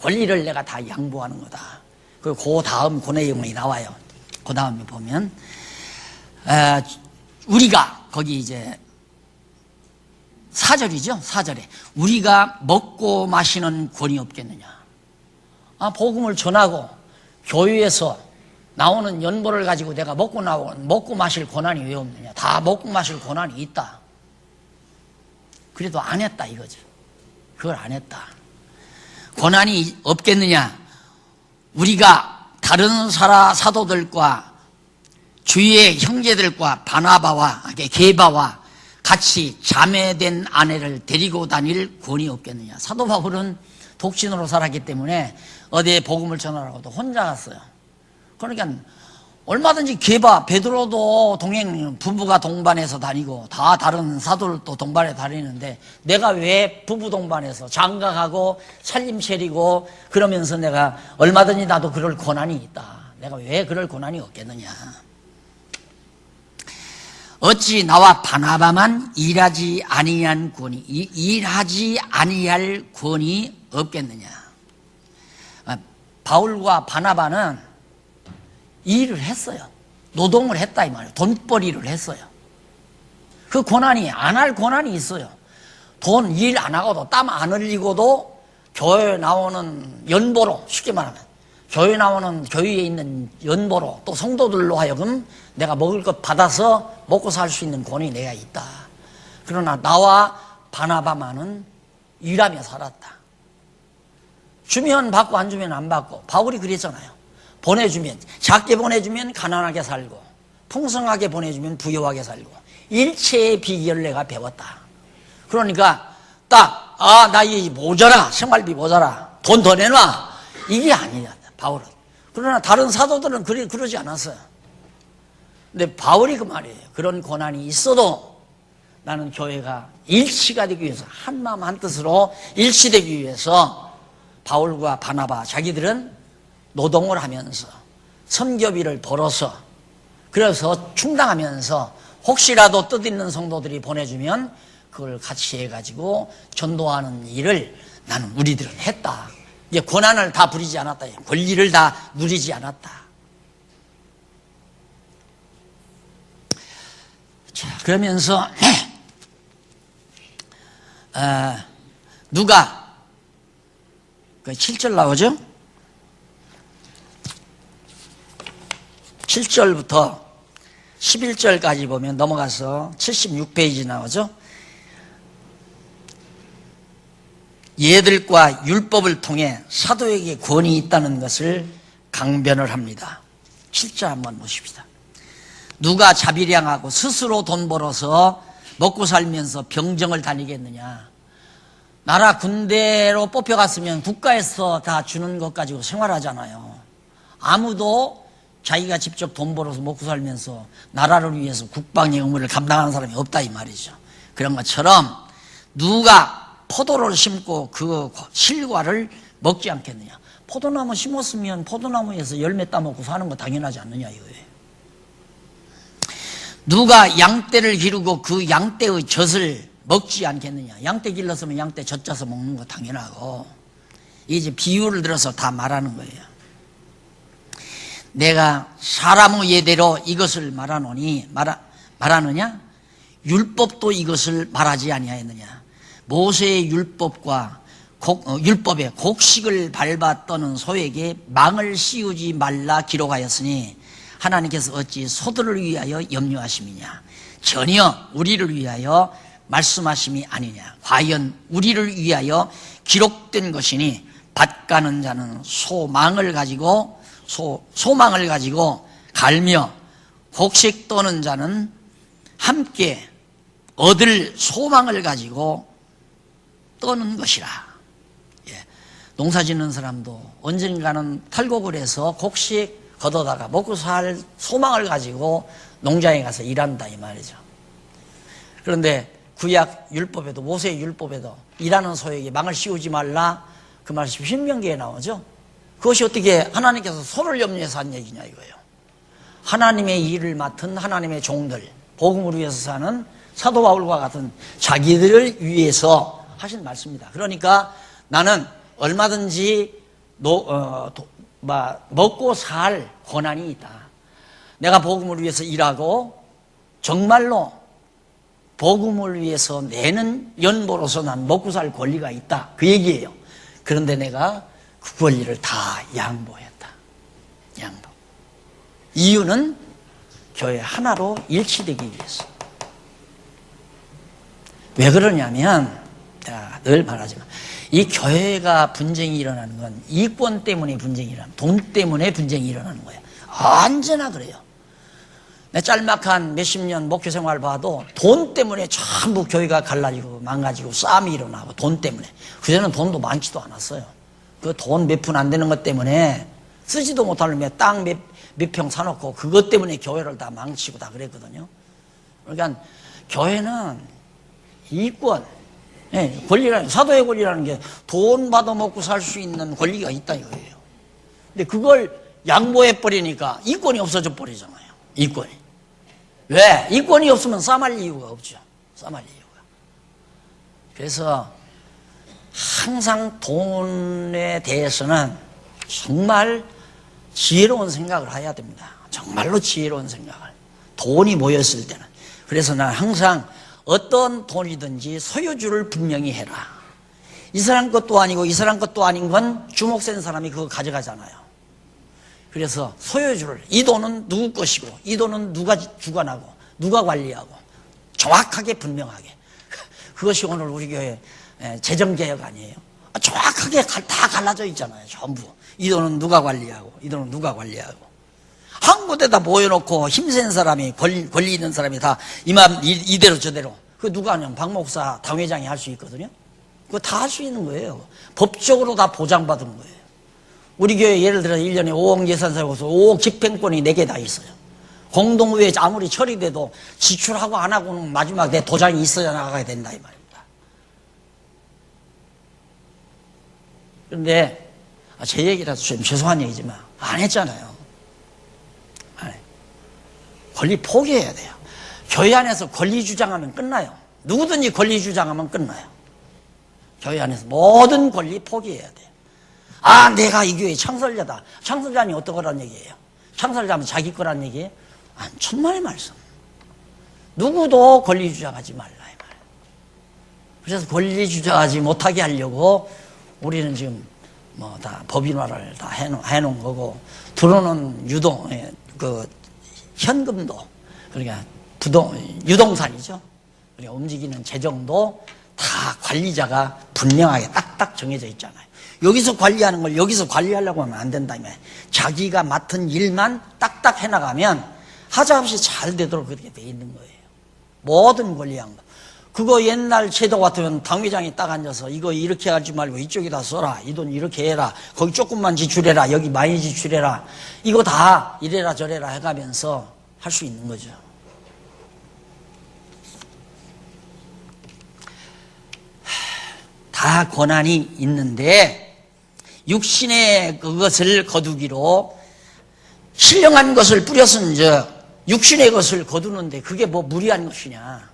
권리를 내가 다 양보하는 거다. 그 다음 그 내용이 나와요. 그 다음에 보면 우리가 거기 이제 4절이죠. 4절에 우리가 먹고 마시는 권이 없겠느냐. 복음을 전하고 교회에서 나오는 연보를 가지고 내가 먹고 마실 권한이 왜 없느냐. 다 먹고 마실 권한이 있다. 그래도 안 했다 이거죠. 그걸 안 했다. 권한이 없겠느냐. 우리가 다른 사도들과 주위의 형제들과 바나바와 게바와 같이 자매된 아내를 데리고 다닐 권이 없겠느냐. 사도 바울은 독신으로 살았기 때문에 어디에 복음을 전하라고도 혼자 갔어요. 그러니까 얼마든지 게바, 베드로도 부부가 동반해서 다니고 다 다른 사도들도 동반해 다니는데 내가 왜 부부 동반해서 장가가고 살림 차리고 그러면서 내가 얼마든지 나도 그럴 권한이 있다. 내가 왜 그럴 권한이 없겠느냐. 어찌 나와 바나바만 일하지 아니할 권이 없겠느냐. 바울과 바나바는 일을 했어요. 노동을 했다 이 말이에요. 돈벌이를 했어요. 그 권한이 안 할 권한이 있어요. 돈 일 안 하고도 땀 안 흘리고도 교회에 나오는 연보로, 쉽게 말하면 교회에 있는 연보로 또 성도들로 하여금 내가 먹을 것 받아서 먹고 살 수 있는 권이 내가 있다. 그러나 나와 바나바만은 일하며 살았다. 주면 받고 안 주면 안 받고. 바울이 그랬잖아요. 보내주면, 작게 보내주면 가난하게 살고 풍성하게 보내주면 부유하게 살고 일체의 비결을 내가 배웠다. 그러니까 딱 나 이 모자라, 생활비 모자라, 돈 더 내놔, 이게 아니냐 바울은. 그러나 다른 사도들은 그러지 않았어요. 근데 바울이 그 말이에요. 그런 고난이 있어도 나는 교회가 일치가 되기 위해서, 한마음 한뜻으로 일치되기 위해서 바울과 바나바 자기들은 노동을 하면서 선교비를 벌어서, 그래서 충당하면서 혹시라도 뜻있는 성도들이 보내주면 그걸 같이 해가지고 전도하는 일을 나는 우리들은 했다. 이제 권한을 다 부리지 않았다. 권리를 다 누리지 않았다. 자, 그러면서 누가 그 7절 나오죠? 7절부터 11절까지 보면 넘어가서 76페이지 나오죠? 얘들과 율법을 통해 사도에게 권위 있다는 것을 강변을 합니다. 7절 한번 보십시다. 누가 자비량하고 스스로 돈 벌어서 먹고 살면서 병정을 다니겠느냐. 나라 군대로 뽑혀갔으면 국가에서 다 주는 것 가지고 생활하잖아요. 아무도 자기가 직접 돈 벌어서 먹고 살면서 나라를 위해서 국방의 의무를 감당하는 사람이 없다 이 말이죠. 그런 것처럼 누가 포도를 심고 그 실과를 먹지 않겠느냐. 포도나무 심었으면 포도나무에서 열매 따먹고 사는 거 당연하지 않느냐 이거예요. 누가 양떼를 기르고 그 양떼의 젖을 먹지 않겠느냐. 양떼 길렀으면 양떼 젖 짜서 먹는 거 당연하고, 이제 비유를 들어서 다 말하는 거예요. 내가 사람의 예대로 이것을 말하느냐? 율법도 이것을 말하지 아니하였느냐. 모세의 율법에 곡식을 밟아 떠는 소에게 망을 씌우지 말라 기록하였으니 하나님께서 어찌 소들을 위하여 염려하심이냐. 전혀 우리를 위하여 말씀하심이 아니냐. 과연 우리를 위하여 기록된 것이니 밭 가는 자는 소망을 가지고 갈며 곡식 떠는 자는 함께 얻을 소망을 가지고 떠는 것이라. 예. 농사 짓는 사람도 언젠가는 탈곡을 해서 곡식 걷어다가 먹고 살 소망을 가지고 농장에 가서 일한다 이 말이죠. 그런데 구약 율법에도, 모세의 율법에도 일하는 소에게 망을 씌우지 말라 그 말씀이 신명기에 나오죠. 그것이 어떻게 하나님께서 소를 염려해서 한 얘기냐 이거예요. 하나님의 일을 맡은 하나님의 종들, 복음을 위해서 사는 사도 바울과 같은 자기들을 위해서 하신 말씀입니다. 그러니까 나는 얼마든지 먹고 살 권한이 있다. 내가 복음을 위해서 일하고 정말로 복음을 위해서 내는 연보로서 난 먹고 살 권리가 있다. 그 얘기예요. 그런데 내가 그 권리를 다 양보했다. 양보. 이유는 교회 하나로 일치되기 위해서. 왜 그러냐면 제가 늘 말하지만 이 교회가 분쟁이 일어나는 건 이권 때문에 분쟁이 일어나는, 돈 때문에 분쟁이 일어나는 거예요. 언제나 그래요. 내 짤막한 몇십 년 목회 생활 봐도 돈 때문에 전부 교회가 갈라지고 망가지고 싸움이 일어나고 돈 때문에. 그전에는 돈도 많지도 않았어요. 그 돈 몇 푼 안 되는 것 때문에 쓰지도 못할 땅 몇 평 사놓고 그것 때문에 교회를 다 망치고 다 그랬거든요. 그러니까 교회는 이권, 권리라는, 사도의 권리라는 게 돈 받아 먹고 살 수 있는 권리가 있다 이거예요. 근데 그걸 양보해버리니까 이권이 없어져 버리잖아요. 이권이. 왜? 이권이 없으면 싸움할 이유가 없죠. 싸움할 이유가. 그래서 항상 돈에 대해서는 정말 지혜로운 생각을 해야 됩니다. 정말로 지혜로운 생각을. 돈이 모였을 때는. 그래서 난 항상 어떤 돈이든지 소유주를 분명히 해라. 이 사람 것도 아니고 이 사람 것도 아닌 건 주목 센 사람이 그거 가져가잖아요. 그래서 소유주를, 이 돈은 누구 것이고 이 돈은 누가 주관하고 누가 관리하고 정확하게 분명하게. 그것이 오늘 우리 교회 재정개혁 아니에요. 정확하게 다 갈라져 있잖아요. 전부. 이 돈은 누가 관리하고 이 돈은 누가 관리하고. 한 곳에다 모여놓고 힘센 사람이, 권리 있는 사람이 다 이대로 저대로. 그거 누가 하냐면 박 목사 당회장이 할 수 있거든요. 그거 다 할 수 있는 거예요. 법적으로 다 보장받은 거예요. 우리 교회 예를 들어 1년에 5억 예산 세워서 5억 집행권이 4개 다 있어요. 공동의회 아무리 처리돼도 지출하고 안 하고는 마지막 내 도장이 있어야 나가야 된다 이 말입니다. 그런데 제 얘기라서 좀 죄송한 얘기지만 안 했잖아요. 안 해. 권리 포기해야 돼요. 교회 안에서 권리 주장하면 끝나요. 누구든지 권리 주장하면 끝나요. 교회 안에서 모든 권리 포기해야 돼요. 아, 내가 이 교회 창설자다. 창설자니 어떠거란 얘기예요? 창설자면 자기 거란 얘기예요? 천만의 말씀. 누구도 권리 주장하지 말라 이 말. 그래서 권리 주장하지 못하게 하려고 우리는 지금 뭐 다 법인화를 다 해놓은 거고, 들어오는 현금도, 그러니까 유동산이죠. 그러니까 움직이는 재정도 다 관리자가 분명하게 딱딱 정해져 있잖아요. 여기서 관리하는 걸 여기서 관리하려고 하면 안 된다. 자기가 맡은 일만 딱딱 해나가면 하자없이 잘 되도록 그렇게 돼 있는 거예요. 모든 권리한 거. 그거 옛날 제도 같으면 당회장이 딱 앉아서 이거 이렇게 하지 말고 이쪽에다 써라. 이 돈 이렇게 해라. 거기 조금만 지출해라. 여기 많이 지출해라. 이거 다 이래라 저래라 해가면서 할 수 있는 거죠. 다 권한이 있는데 육신의 그것을 거두기로 신령한 것을 뿌렸은 육신의 것을 거두는데 그게 뭐 무리한 것이냐.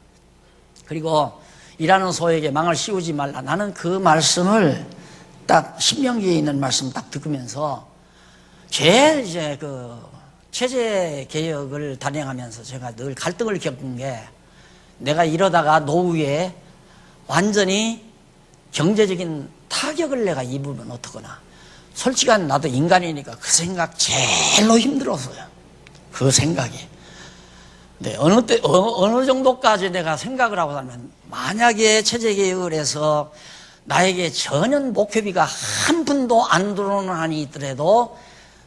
그리고 일하는 소에게 망을 씌우지 말라. 나는 그 말씀을 딱 신명기에 있는 말씀 딱 듣으면서 제일 체제 개혁을 단행하면서 제가 늘 갈등을 겪은 게, 내가 이러다가 노후에 완전히 경제적인 타격을 내가 입으면 어떡하나. 솔직한 나도 인간이니까 그 생각 제일로 힘들었어요. 그 생각이. 네, 어느 정도까지 내가 생각을 하고 살면, 만약에 체제개혁을 해서 나에게 전혀 목표비가 한 푼도 안 들어오는 한이 있더라도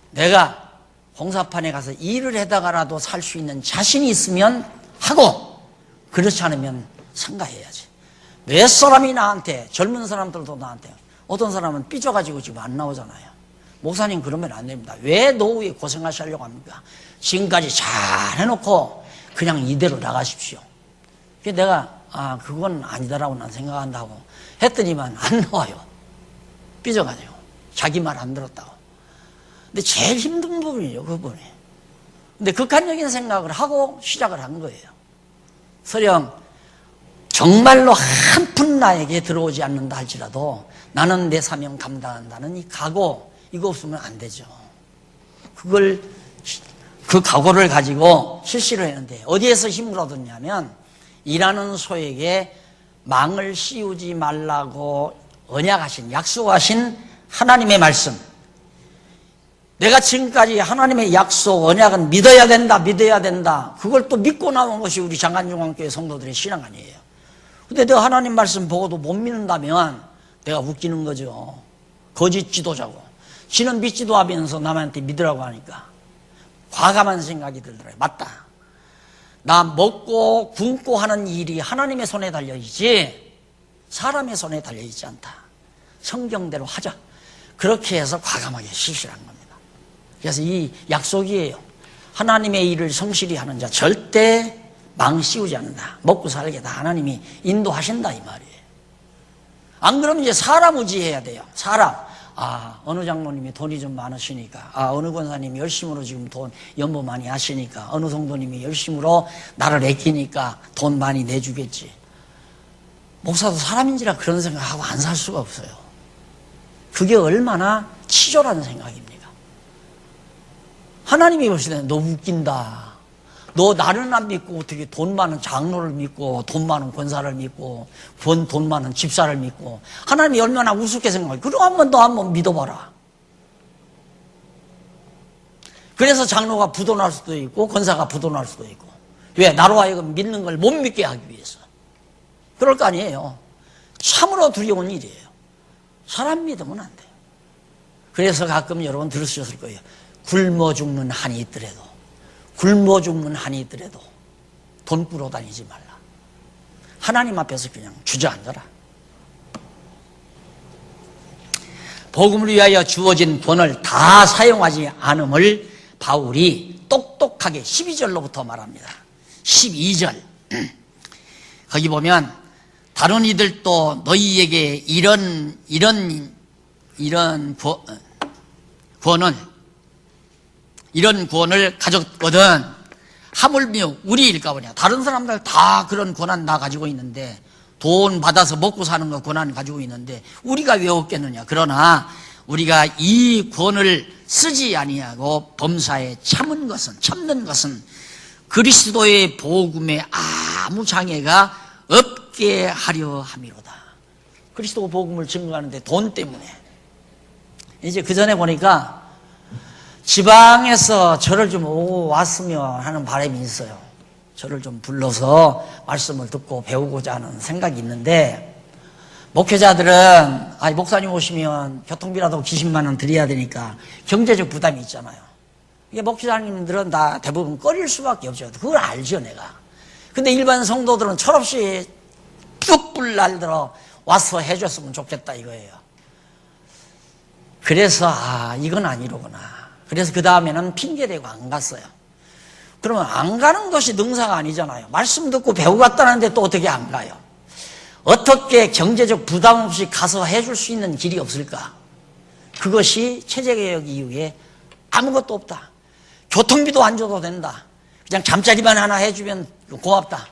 내가 공사판에 가서 일을 해다가라도 살 수 있는 자신이 있으면 하고, 그렇지 않으면 삼가해야지. 몇 사람이 나한테, 젊은 사람들도 나한테, 어떤 사람은 삐져가지고 지금 안 나오잖아요. 목사님 그러면 안 됩니다. 왜 노후에 고생하시려고 합니까? 지금까지 잘 해놓고 그냥 이대로 나가십시오. 그래서 내가 그건 아니다라고 난 생각한다고 했더니만 안 나와요. 삐져가지고 자기 말 안 들었다고. 근데 제일 힘든 부분이에요, 그 부분이. 근데 극한적인 생각을 하고 시작을 한 거예요. 설령 정말로 한 푼 나에게 들어오지 않는다 할지라도 나는 내 사명 감당한다는 이 각오, 이거 없으면 안 되죠. 그 각오를 가지고 실시를 했는데, 어디에서 힘을 얻었냐면, 일하는 소에게 망을 씌우지 말라고 언약하신, 약속하신 하나님의 말씀. 내가 지금까지 하나님의 약속, 언약은 믿어야 된다, 믿어야 된다. 그걸 또 믿고 나온 것이 우리 장안중앙교회 성도들의 신앙 아니에요. 근데 내가 하나님 말씀 보고도 못 믿는다면 내가 웃기는 거죠. 거짓 지도자고. 지는 믿지도 하면서 남한테 믿으라고 하니까 과감한 생각이 들더라고요. 맞다. 나 먹고 굶고 하는 일이 하나님의 손에 달려있지 사람의 손에 달려있지 않다. 성경대로 하자. 그렇게 해서 과감하게 실시한 겁니다. 그래서 이 약속이에요. 하나님의 일을 성실히 하는 자 절대 망 씌우지 않는다. 먹고 살게 다 하나님이 인도하신다 이 말이에요. 안 그러면 이제 사람 의지해야 돼요. 사람. 어느 장로님이 돈이 좀 많으시니까, 어느 권사님이 열심으로 지금 돈 연보 많이 하시니까, 어느 성도님이 열심으로 나를 아끼니까 돈 많이 내주겠지. 목사도 사람인지라 그런 생각하고 안 살 수가 없어요. 그게 얼마나 치졸한 생각입니까? 하나님이 보실 때는 너 웃긴다. 너 나를 안 믿고 어떻게 돈 많은 장로를 믿고 돈 많은 권사를 믿고 돈 많은 집사를 믿고, 하나님이 얼마나 우습게 생각해. 그럼 한번 믿어봐라. 그래서 장로가 부도날 수도 있고 권사가 부도날 수도 있고. 왜? 나로 하여금 믿는 걸 못 믿게 하기 위해서. 그럴 거 아니에요. 참으로 두려운 일이에요. 사람 믿으면 안 돼요. 그래서 가끔 여러분 들으셨을 거예요. 굶어 죽는 한이 있더라도, 굶어 죽는 한이 있더라도 돈 꾸러 다니지 말라. 하나님 앞에서 그냥 주저앉아라. 복음을 위하여 주어진 돈을 다 사용하지 않음을 바울이 똑똑 정확하게 12절로부터 말합니다. 12절 거기 보면 다른 이들도 너희에게 이런 구원을 가졌거든 하물며 우리일까 보냐. 다른 사람들 다 그런 권한 다 가지고 있는데, 돈 받아서 먹고 사는 거 권한 가지고 있는데 우리가 왜 없겠느냐. 그러나 우리가 이 권을 쓰지 아니하고 범사에 참는 것은 그리스도의 복음에 아무 장애가 없게 하려 함이로다. 그리스도 복음을 증거하는데 돈 때문에. 이제 그 전에 보니까 지방에서 저를 좀 오고 왔으면 하는 바람이 있어요. 저를 좀 불러서 말씀을 듣고 배우고자 하는 생각이 있는데, 목회자들은 목사님 오시면 교통비라도 기십만 원 드려야 되니까 경제적 부담이 있잖아요. 이게 목회자님들은 다 대부분 꺼릴 수밖에 없죠. 그걸 알죠, 내가. 근데 일반 성도들은 철없이 뚝불 날들어 와서 해줬으면 좋겠다 이거예요. 그래서 이건 아니로구나. 그래서 그 다음에는 핑계대고 안 갔어요. 그러면 안 가는 것이 능사가 아니잖아요. 말씀 듣고 배우고 갔다는데 또 어떻게 안 가요? 어떻게 경제적 부담 없이 가서 해줄 수 있는 길이 없을까? 그것이 체제개혁 이후에 아무것도 없다. 교통비도 안 줘도 된다. 그냥 잠자리만 하나 해주면 고맙다.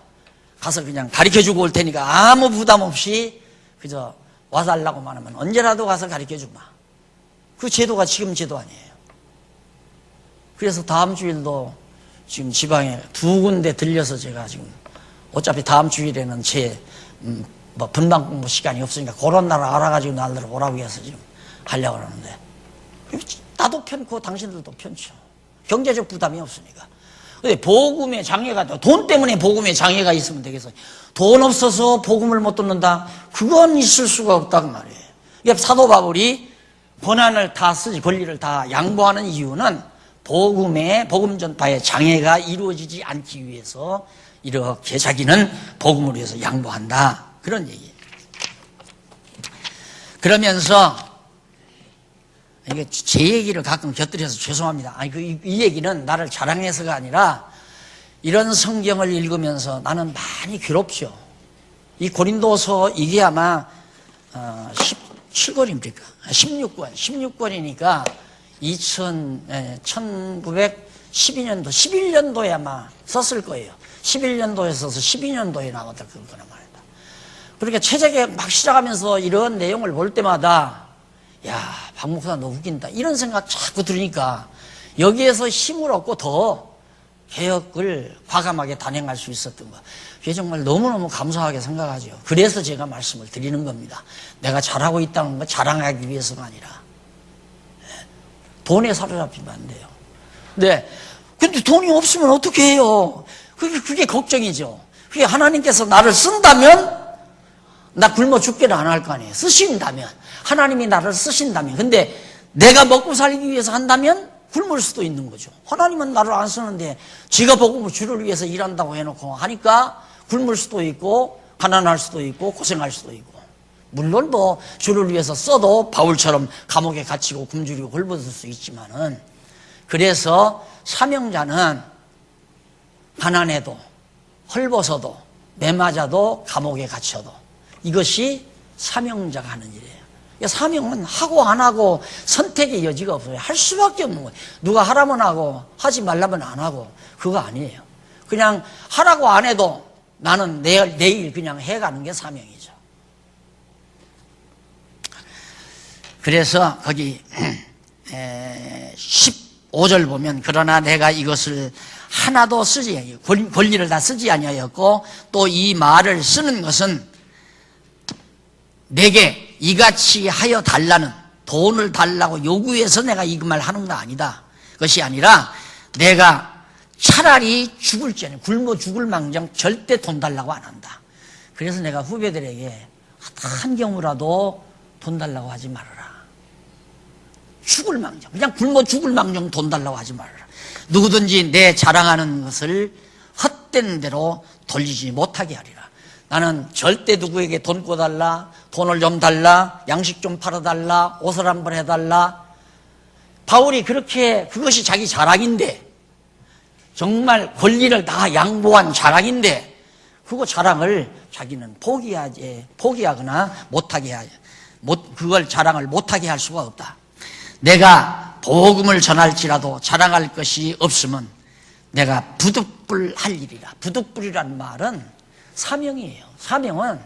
가서 그냥 가르쳐주고 올 테니까 아무 부담 없이 그저 와달라고만 하면 언제라도 가서 가르쳐주마. 그 제도가 지금 제도 아니에요. 그래서 다음 주일도 지금 지방에 2군데 들려서 제가 지금 어차피 다음 주일에는 제 분당 공부 시간이 없으니까 그런 날 알아가지고 날들 오라고 해서 지금 하려고 그러는데, 나도 편고 당신들도 편죠. 경제적 부담이 없으니까. 근데 복음의 장애가, 돈 때문에 복음의 장애가 있으면 되겠어요. 돈 없어서 복음을 못 듣는다? 그건 있을 수가 없다고 말이에요. 이게 사도 바울이 권한을 다 쓰지, 권리를 다 양보하는 이유는 복음 전파의 장애가 이루어지지 않기 위해서 이렇게 자기는 복음을 위해서 양보한다. 그런 얘기예요. 그러면서, 이게 제 얘기를 가끔 곁들여서 죄송합니다. 이 얘기는 나를 자랑해서가 아니라, 이런 성경을 읽으면서 나는 많이 괴롭죠. 이 고린도서 이게 아마 17권입니까? 16권이니까 1912년도 11년도에 아마 썼을 거예요. 11년도에 써서 12년도에 나왔다 그거나 말이다. 그러니까 체제개혁 막 시작하면서 이런 내용을 볼 때마다 야, 박 목사 너 웃긴다 이런 생각 자꾸 들으니까 여기에서 힘을 얻고 더 개혁을 과감하게 단행할 수 있었던 거, 그게 정말 너무너무 감사하게 생각하죠. 그래서 제가 말씀을 드리는 겁니다. 내가 잘하고 있다는 거 자랑하기 위해서가 아니라 돈에 사로잡히면 안 돼요. 네. 근데 돈이 없으면 어떻게 해요? 그게 걱정이죠. 그게 하나님께서 나를 쓴다면 나 굶어 죽기를 안 할 거 아니에요. 쓰신다면, 하나님이 나를 쓰신다면. 근데 내가 먹고 살기 위해서 한다면 굶을 수도 있는 거죠. 하나님은 나를 안 쓰는데 지가 복음을 주를 위해서 일한다고 해놓고 하니까 굶을 수도 있고 가난할 수도 있고 고생할 수도 있고, 물론 뭐 주를 위해서 써도 바울처럼 감옥에 갇히고 굶주리고 헐벗을 수 있지만은, 그래서 사명자는 가난해도 헐벗어도 매맞아도 감옥에 갇혀도 이것이 사명자가 하는 일이에요. 사명은 하고 안 하고 선택의 여지가 없어요. 할 수밖에 없는 거예요. 누가 하라면 하고 하지 말라면 안 하고, 그거 아니에요. 그냥 하라고 안 해도 나는 내일 그냥 해가는 게 사명이죠. 그래서 거기 15절 보면, 그러나 내가 이것을 하나도 쓰지 아니하였고, 권리를 다 쓰지 아니하였고, 또 이 말을 쓰는 것은 내게 이같이 하여 달라는, 돈을 달라고 요구해서 내가 이 말 하는 거 아니다. 그것이 아니라 내가 차라리 죽을지언정, 굶어 죽을 망정 절대 돈 달라고 안 한다. 그래서 내가 후배들에게 한 경우라도 돈 달라고 하지 말아라. 죽을 망정, 그냥 굶어 죽을 망정 돈 달라고 하지 말아라. 누구든지 내 자랑하는 것을 헛된 대로 돌리지 못하게 하리라. 나는 절대 누구에게 돈 꿔달라, 돈을 좀 달라, 양식 좀 팔아달라, 옷을 한번 해달라. 바울이 그렇게, 그것이 자기 자랑인데 정말 권리를 다 양보한 자랑인데 그거 자랑을 자기는 포기하거나 못하게 하지. 그걸 자랑을 못하게 할 수가 없다. 내가 복음을 전할지라도 자랑할 것이 없으면 내가 부득불할 일이라. 부득불이라는 말은 사명이에요. 사명은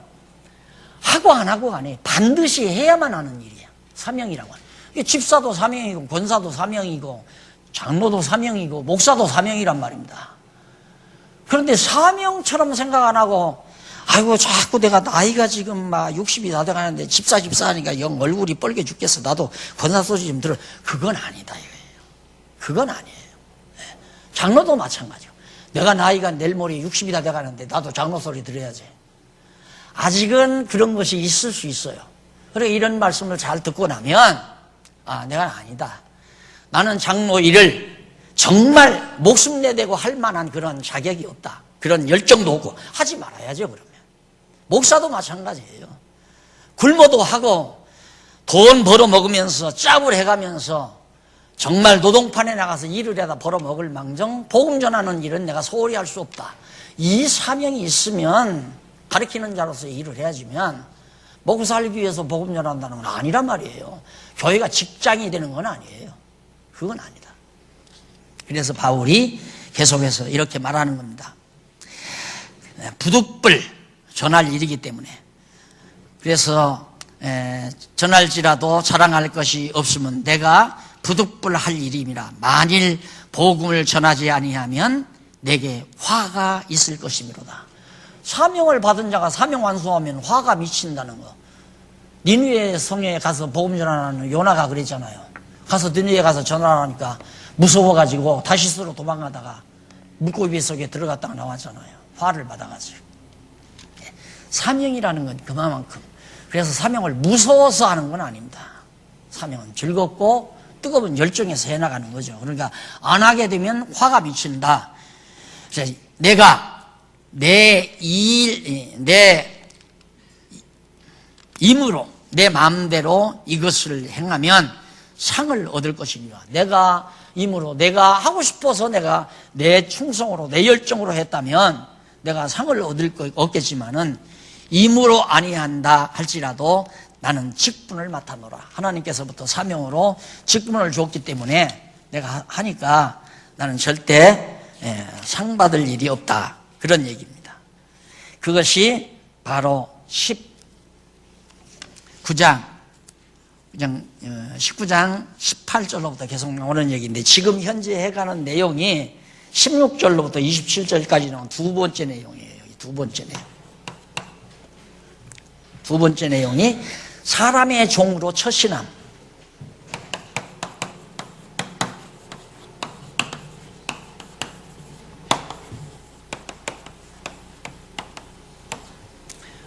하고 안 하고 간에 반드시 해야만 하는 일이야. 사명이라고 하는. 집사도 사명이고 권사도 사명이고 장로도 사명이고 목사도 사명이란 말입니다. 그런데 사명처럼 생각 안 하고 아이고 자꾸 내가 나이가 지금 막 60이 다 돼가는데 집사 하니까 영 얼굴이 뻘게 죽겠어. 나도 권사 소리 좀 들어. 그건 아니다 이거예요. 그건 아니에요. 장로도 마찬가지요. 내가 나이가 내일 모레 60이 다 돼가는데 나도 장로 소리 들어야지. 아직은 그런 것이 있을 수 있어요. 그래 이런 말씀을 잘 듣고 나면 내가 아니다. 나는 장로 일을 정말 목숨 내대고 할 만한 그런 자격이 없다. 그런 열정도 없고 하지 말아야죠. 그러면 목사도 마찬가지예요. 굶어도 하고 돈 벌어 먹으면서 짭을 해가면서 정말 노동판에 나가서 일을 해다 벌어 먹을 망정 복음 전하는 일은 내가 소홀히 할 수 없다. 이 사명이 있으면 가르치는 자로서 일을 해야지만 먹고 살기 위해서 복음 전한다는 건 아니란 말이에요. 교회가 직장이 되는 건 아니에요. 그건 아니다. 그래서 바울이 계속해서 이렇게 말하는 겁니다. 부득불 전할 일이기 때문에. 그래서 전할지라도 자랑할 것이 없으면 내가 부득불할 일임이라. 만일 복음을 전하지 아니하면 내게 화가 있을 것이미로다. 사명을 받은 자가 사명 완수하면 화가 미친다는 거. 니느웨 성에 가서 복음 전하는 요나가 그랬잖아요. 가서 니느웨 가서 전하라니까 무서워가지고 다시스로 도망가다가 물고기 속에 들어갔다가 나왔잖아요. 화를 받아가지고. 사명이라는 건 그만큼. 그래서 사명을 무서워서 하는 건 아닙니다. 사명은 즐겁고 뜨거운 열정에서 해나가는 거죠. 그러니까 안 하게 되면 화가 미친다. 그래서 내가 내 힘으로 내 마음대로 이것을 행하면 상을 얻을 것이니라. 내가 힘으로 내가 하고 싶어서 내가 내 충성으로 내 열정으로 했다면 내가 상을 얻겠지만은 힘으로 아니한다 할지라도 나는 직분을 맡아노라. 하나님께서부터 사명으로 직분을 줬기 때문에 내가 하니까 나는 절대 상 받을 일이 없다. 그런 얘기입니다. 그것이 바로 19장 18절로부터 계속 나오는 얘기인데 지금 현재 해가는 내용이 16절로부터 27절까지 나온 두 번째 내용이에요. 두 번째 내용. 두 번째 내용이 사람의 종으로 처신함.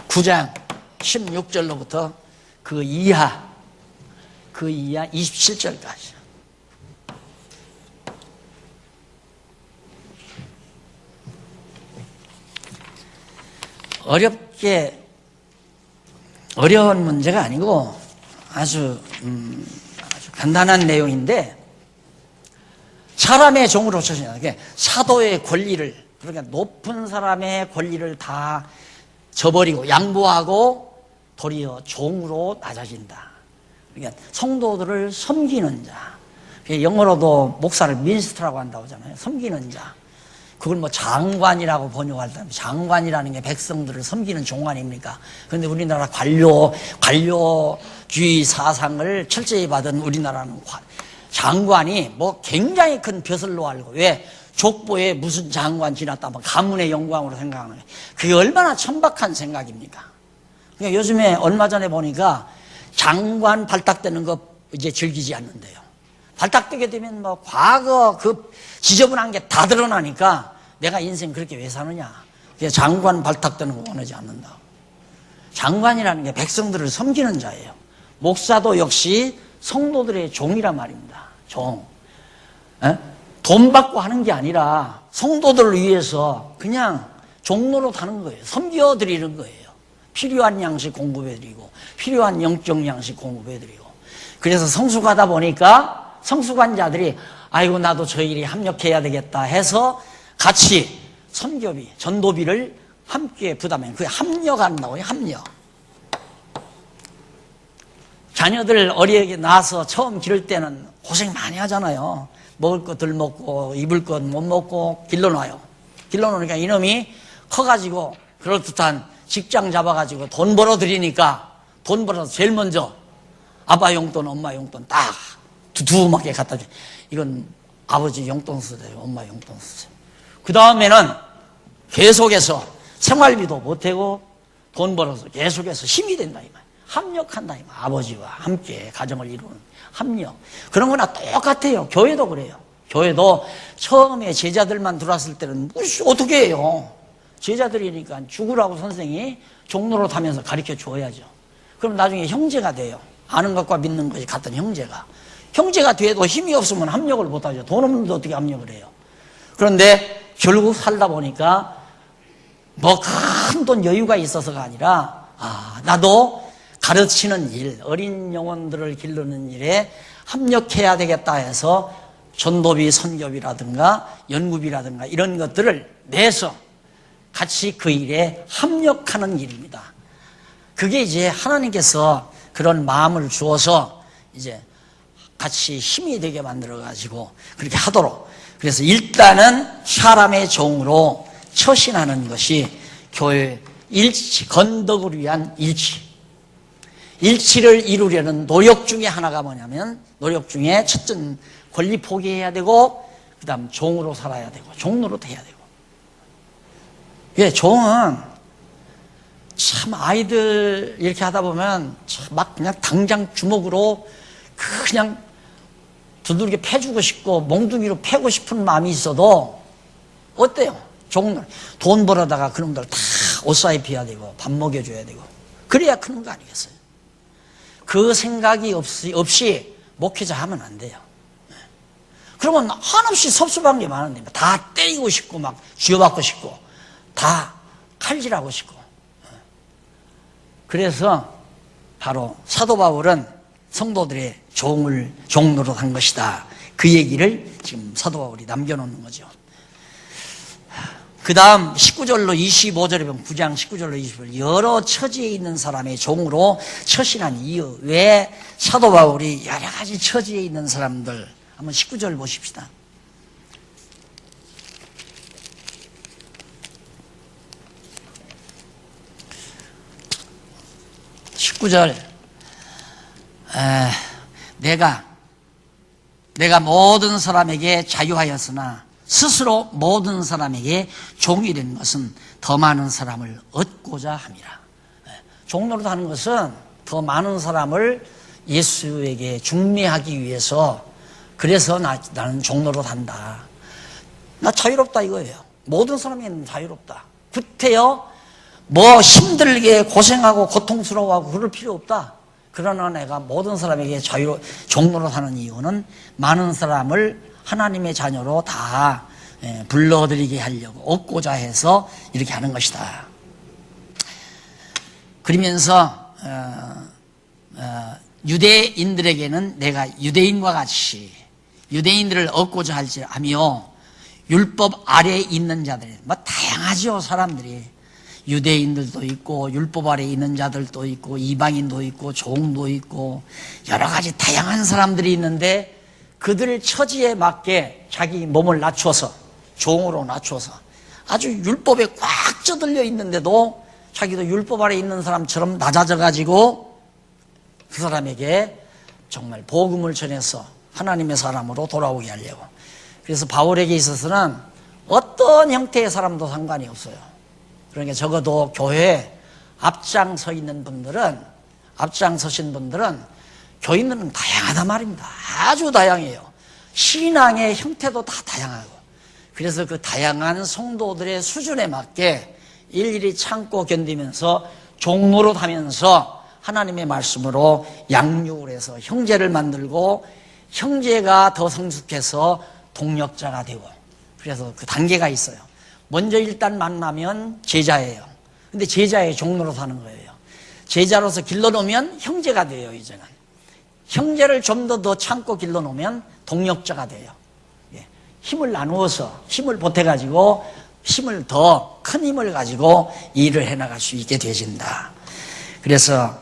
(9장) 16절로부터 그 이하 27절까지. 어려운 문제가 아니고 아주 간단한 내용인데 사람의 종으로 처신하는 게 사도의 권리를 그러니까 높은 사람의 권리를 다 저버리고 양보하고 도리어 종으로 낮아진다. 그러니까 성도들을 섬기는 자. 영어로도 목사를 미니스트라고 한다고 하잖아요. 섬기는 자. 그걸 뭐 장관이라고 번역할 때 장관이라는 게 백성들을 섬기는 종 아닙니까? 그런데 우리나라 관료주의 사상을 철저히 받은 우리나라는 장관이 뭐 굉장히 큰 벼슬로 알고 왜 족보에 무슨 장관 지났다 뭐 가문의 영광으로 생각하는 거예요. 그게 얼마나 천박한 생각입니까? 그러니까 요즘에 얼마 전에 보니까 장관 발탁되는 거 이제 즐기지 않는데요. 발탁되게 되면 뭐 과거 그 지저분한 게 다 드러나니까 내가 인생 그렇게 왜 사느냐. 그래서 장관 발탁되는 거 원하지 않는다. 장관이라는 게 백성들을 섬기는 자예요. 목사도 역시 성도들의 종이란 말입니다. 종. 돈 받고 하는 게 아니라 성도들을 위해서 그냥 종로로 가는 거예요. 섬겨드리는 거예요. 필요한 양식 공급해드리고 필요한 영적 양식 공급해드리고. 그래서 성숙하다 보니까 성숙한 자들이 아이고 나도 저 일이 합력해야 되겠다 해서 같이 선교비, 전도비를 함께 부담해. 그게 합력한다고요, 합력. 자녀들 어리게 낳아서 처음 기를 때는 고생 많이 하잖아요. 먹을 거 덜 먹고 입을 것 못 먹고 길러놔요. 길러놓으니까 이놈이 커가지고 그럴듯한 직장 잡아가지고 돈 벌어들이니까 돈 벌어서 제일 먼저 아빠 용돈 엄마 용돈 딱 두툼하게 갖다 줘. 이건 아버지 용돈 쓰세요, 엄마 용돈 쓰세요. 그 다음에는 계속해서 생활비도 못하고 돈 벌어서 계속해서 힘이 된다 이 말. 합력한다 이 말. 아버지와 함께 가정을 이루는 합력. 그런 거나 똑같아요. 교회도 그래요. 교회도 처음에 제자들만 들어왔을 때는 어떻게 해요? 제자들이니까 죽으라고 선생이 종로로 타면서 가르쳐 줘야죠. 그럼 나중에 형제가 돼요. 아는 것과 믿는 것이 같은 형제가. 형제가 돼도 힘이 없으면 합력을 못하죠. 돈 없는데 어떻게 합력을 해요? 그런데 결국 살다 보니까 뭐 큰 돈 여유가 있어서가 아니라 나도 가르치는 일, 어린 영혼들을 기르는 일에 합력해야 되겠다 해서 전도비, 선교비라든가 연구비라든가 이런 것들을 내서 같이 그 일에 합력하는 일입니다. 그게 이제 하나님께서 그런 마음을 주어서 이제 같이 힘이 되게 만들어가지고 그렇게 하도록. 그래서 일단은 사람의 종으로 처신하는 것이 교회 일치, 건덕을 위한 일치. 일치를 이루려는 노력 중에 하나가 뭐냐면 노력 중에 첫째는 권리 포기해야 되고 그 다음 종으로 살아야 되고 종로로 돼야 되고. 예, 종은 참 아이들 이렇게 하다 보면 참 막 그냥 당장 주먹으로 그냥 두들겨 패주고 싶고 몽둥이로 패고 싶은 마음이 있어도 어때요? 종들 돈 벌어다가 그놈들 다 옷 사입혀야 되고 밥 먹여줘야 되고 그래야 크는 거 아니겠어요? 그 생각이 없이 목회자 하면 안 돼요. 그러면 한없이 섭섭한 게 많은데 다 때리고 싶고 막 쥐어받고 싶고 다 칼질하고 싶고. 그래서 바로 사도 바울은 성도들의 종로로 한 것이다. 그 얘기를 지금 사도 바울이 남겨놓는 거죠. 그 다음 19절로 25절에 보면 9장 19절로 25절 여러 처지에 있는 사람의 종으로 처신한 이유. 왜 사도 바울이 여러 가지 처지에 있는 사람들 한번 19절 보십시다. 내가 모든 사람에게 자유하였으나 스스로 모든 사람에게 종이 된 것은 더 많은 사람을 얻고자 함이라. 종로로 하는 것은 더 많은 사람을 예수에게 중매하기 위해서. 그래서 나는 종로로 한다. 나 자유롭다 이거예요. 모든 사람에게는 자유롭다. 구태여 뭐 힘들게 고생하고 고통스러워하고 그럴 필요 없다. 그러나 내가 모든 사람에게 종로로 사는 이유는 많은 사람을 하나님의 자녀로 다 불러들이게 하려고 얻고자 해서 이렇게 하는 것이다. 그러면서 유대인들에게는 내가 유대인과 같이 유대인들을 얻고자 하며 율법 아래에 있는 자들, 뭐 다양하죠. 사람들이 유대인들도 있고 율법 아래에 있는 자들도 있고 이방인도 있고 종도 있고 여러 가지 다양한 사람들이 있는데 그들 처지에 맞게 자기 몸을 낮춰서 종으로 낮춰서 아주 율법에 꽉 쪄들려 있는데도 자기도 율법 아래 있는 사람처럼 낮아져 가지고 그 사람에게 정말 복음을 전해서 하나님의 사람으로 돌아오게 하려고. 그래서 바울에게 있어서는 어떤 형태의 사람도 상관이 없어요. 그러니까 적어도 교회에 앞장서신 분들은 교인들은 다양하단 말입니다. 아주 다양해요. 신앙의 형태도 다 다양하고. 그래서 그 다양한 성도들의 수준에 맞게 일일이 참고 견디면서 종로로 하면서 하나님의 말씀으로 양육을 해서 형제를 만들고 형제가 더 성숙해서 동력자가 되고. 그래서 그 단계가 있어요. 먼저 일단 만나면 제자예요. 근데 제자의 종로로 사는 거예요. 제자로서 길러놓으면 형제가 돼요. 이제는 형제를 좀 더 참고 길러놓으면 동력자가 돼요. 힘을 나누어서 힘을 보태가지고 힘을 더 큰 힘을 가지고 일을 해나갈 수 있게 되어진다. 그래서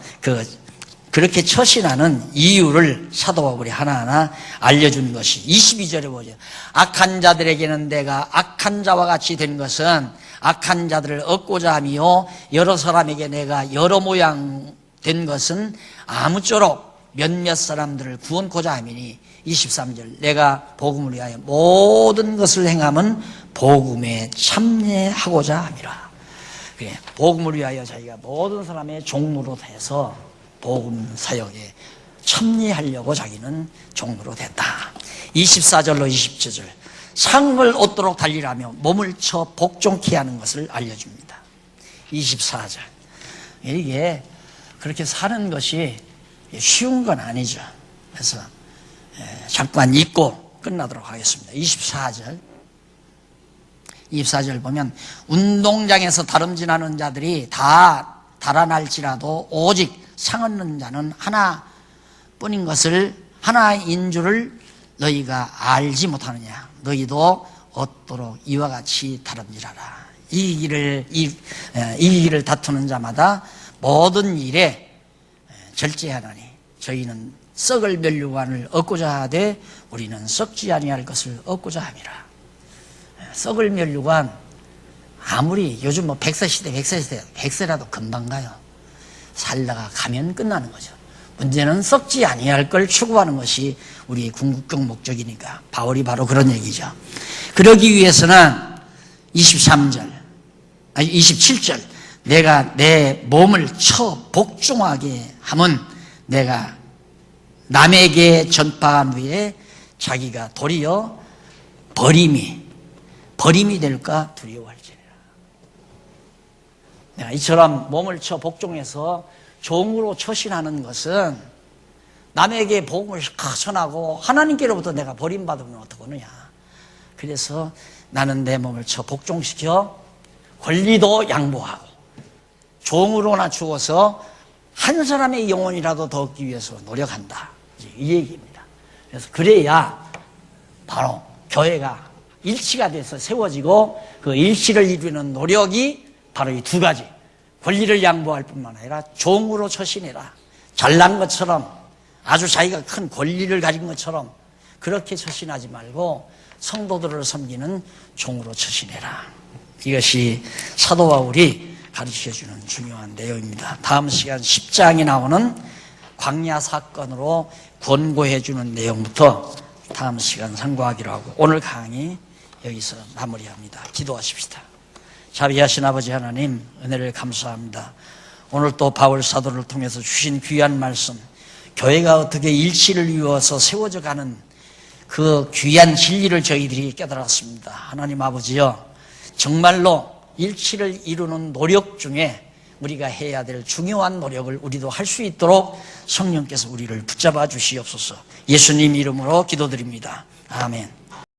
그렇게 처신하는 이유를 사도 바울이 하나하나 알려준 것이 22절에 보죠. 악한 자들에게는 내가 악한 자와 같이 된 것은 악한 자들을 얻고자 함이요 여러 사람에게 내가 여러 모양 된 것은 아무쪼록 몇몇 사람들을 구원코자 함이니 23절 내가 복음을 위하여 모든 것을 행함은 복음에 참여하고자 함이라. 그래, 복음을 위하여 자기가 모든 사람의 종로로 돼서 복음 사역에 참여하려고 자기는 종로로 됐다. 24절로 27절 상을 얻도록 달리라며 몸을 쳐 복종케 하는 것을 알려줍니다. 24절 이게 그렇게 사는 것이 쉬운 건 아니죠. 그래서 잠깐 읽고 끝나도록 하겠습니다. 24절 보면 운동장에서 다름질하는 자들이 다 달아날지라도 오직 상 얻는 자는 하나뿐인 것을 하나인 줄을 너희가 알지 못하느냐. 너희도 얻도록 이와 같이 다름질하라. 이 길을 다투는 자마다 모든 일에 절제하나니 저희는 썩을 면류관을 얻고자 하되 우리는 썩지 아니할 것을 얻고자 함이라. 썩을 면류관 아무리 요즘 뭐 100세 시대 100세라도 금방 가요. 살다가 가면 끝나는 거죠. 문제는 썩지 아니할 걸 추구하는 것이 우리의 궁극적 목적이니까 바울이 바로 그런 얘기죠. 그러기 위해서는 27절 내가 내 몸을 쳐 복종하게 하면 내가 남에게 전파한 후에 자기가 도리어 버림이 될까 두려워할지니라. 내가 이처럼 몸을 쳐 복종해서 종으로 처신하는 것은 남에게 복음을 전하고 하나님께로부터 내가 버림받으면 어떡하느냐. 그래서 나는 내 몸을 쳐 복종시켜 권리도 양보하고 종으로나 죽어서 한 사람의 영혼이라도 더 얻기 위해서 노력한다. 이 얘기입니다. 그래서 그래야 바로 교회가 일치가 돼서 세워지고 그 일치를 이루는 노력이 바로 이 두 가지. 권리를 양보할 뿐만 아니라 종으로 처신해라. 잘난 것처럼 아주 자기가 큰 권리를 가진 것처럼 그렇게 처신하지 말고 성도들을 섬기는 종으로 처신해라. 이것이 사도 바울이 가르쳐주는 중요한 내용입니다. 다음 시간 10장에 나오는 광야 사건으로 권고해주는 내용부터 다음 시간 상고하기로 하고 오늘 강의 여기서 마무리합니다. 기도하십시다. 자비하신 아버지 하나님 은혜를 감사합니다. 오늘 또 바울 사도를 통해서 주신 귀한 말씀, 교회가 어떻게 일치를 이루어서 세워져 가는 그 귀한 진리를 저희들이 깨달았습니다. 하나님 아버지여, 정말로 일치를 이루는 노력 중에 우리가 해야 될 중요한 노력을 우리도 할 수 있도록 성령께서 우리를 붙잡아 주시옵소서. 예수님 이름으로 기도드립니다. 아멘.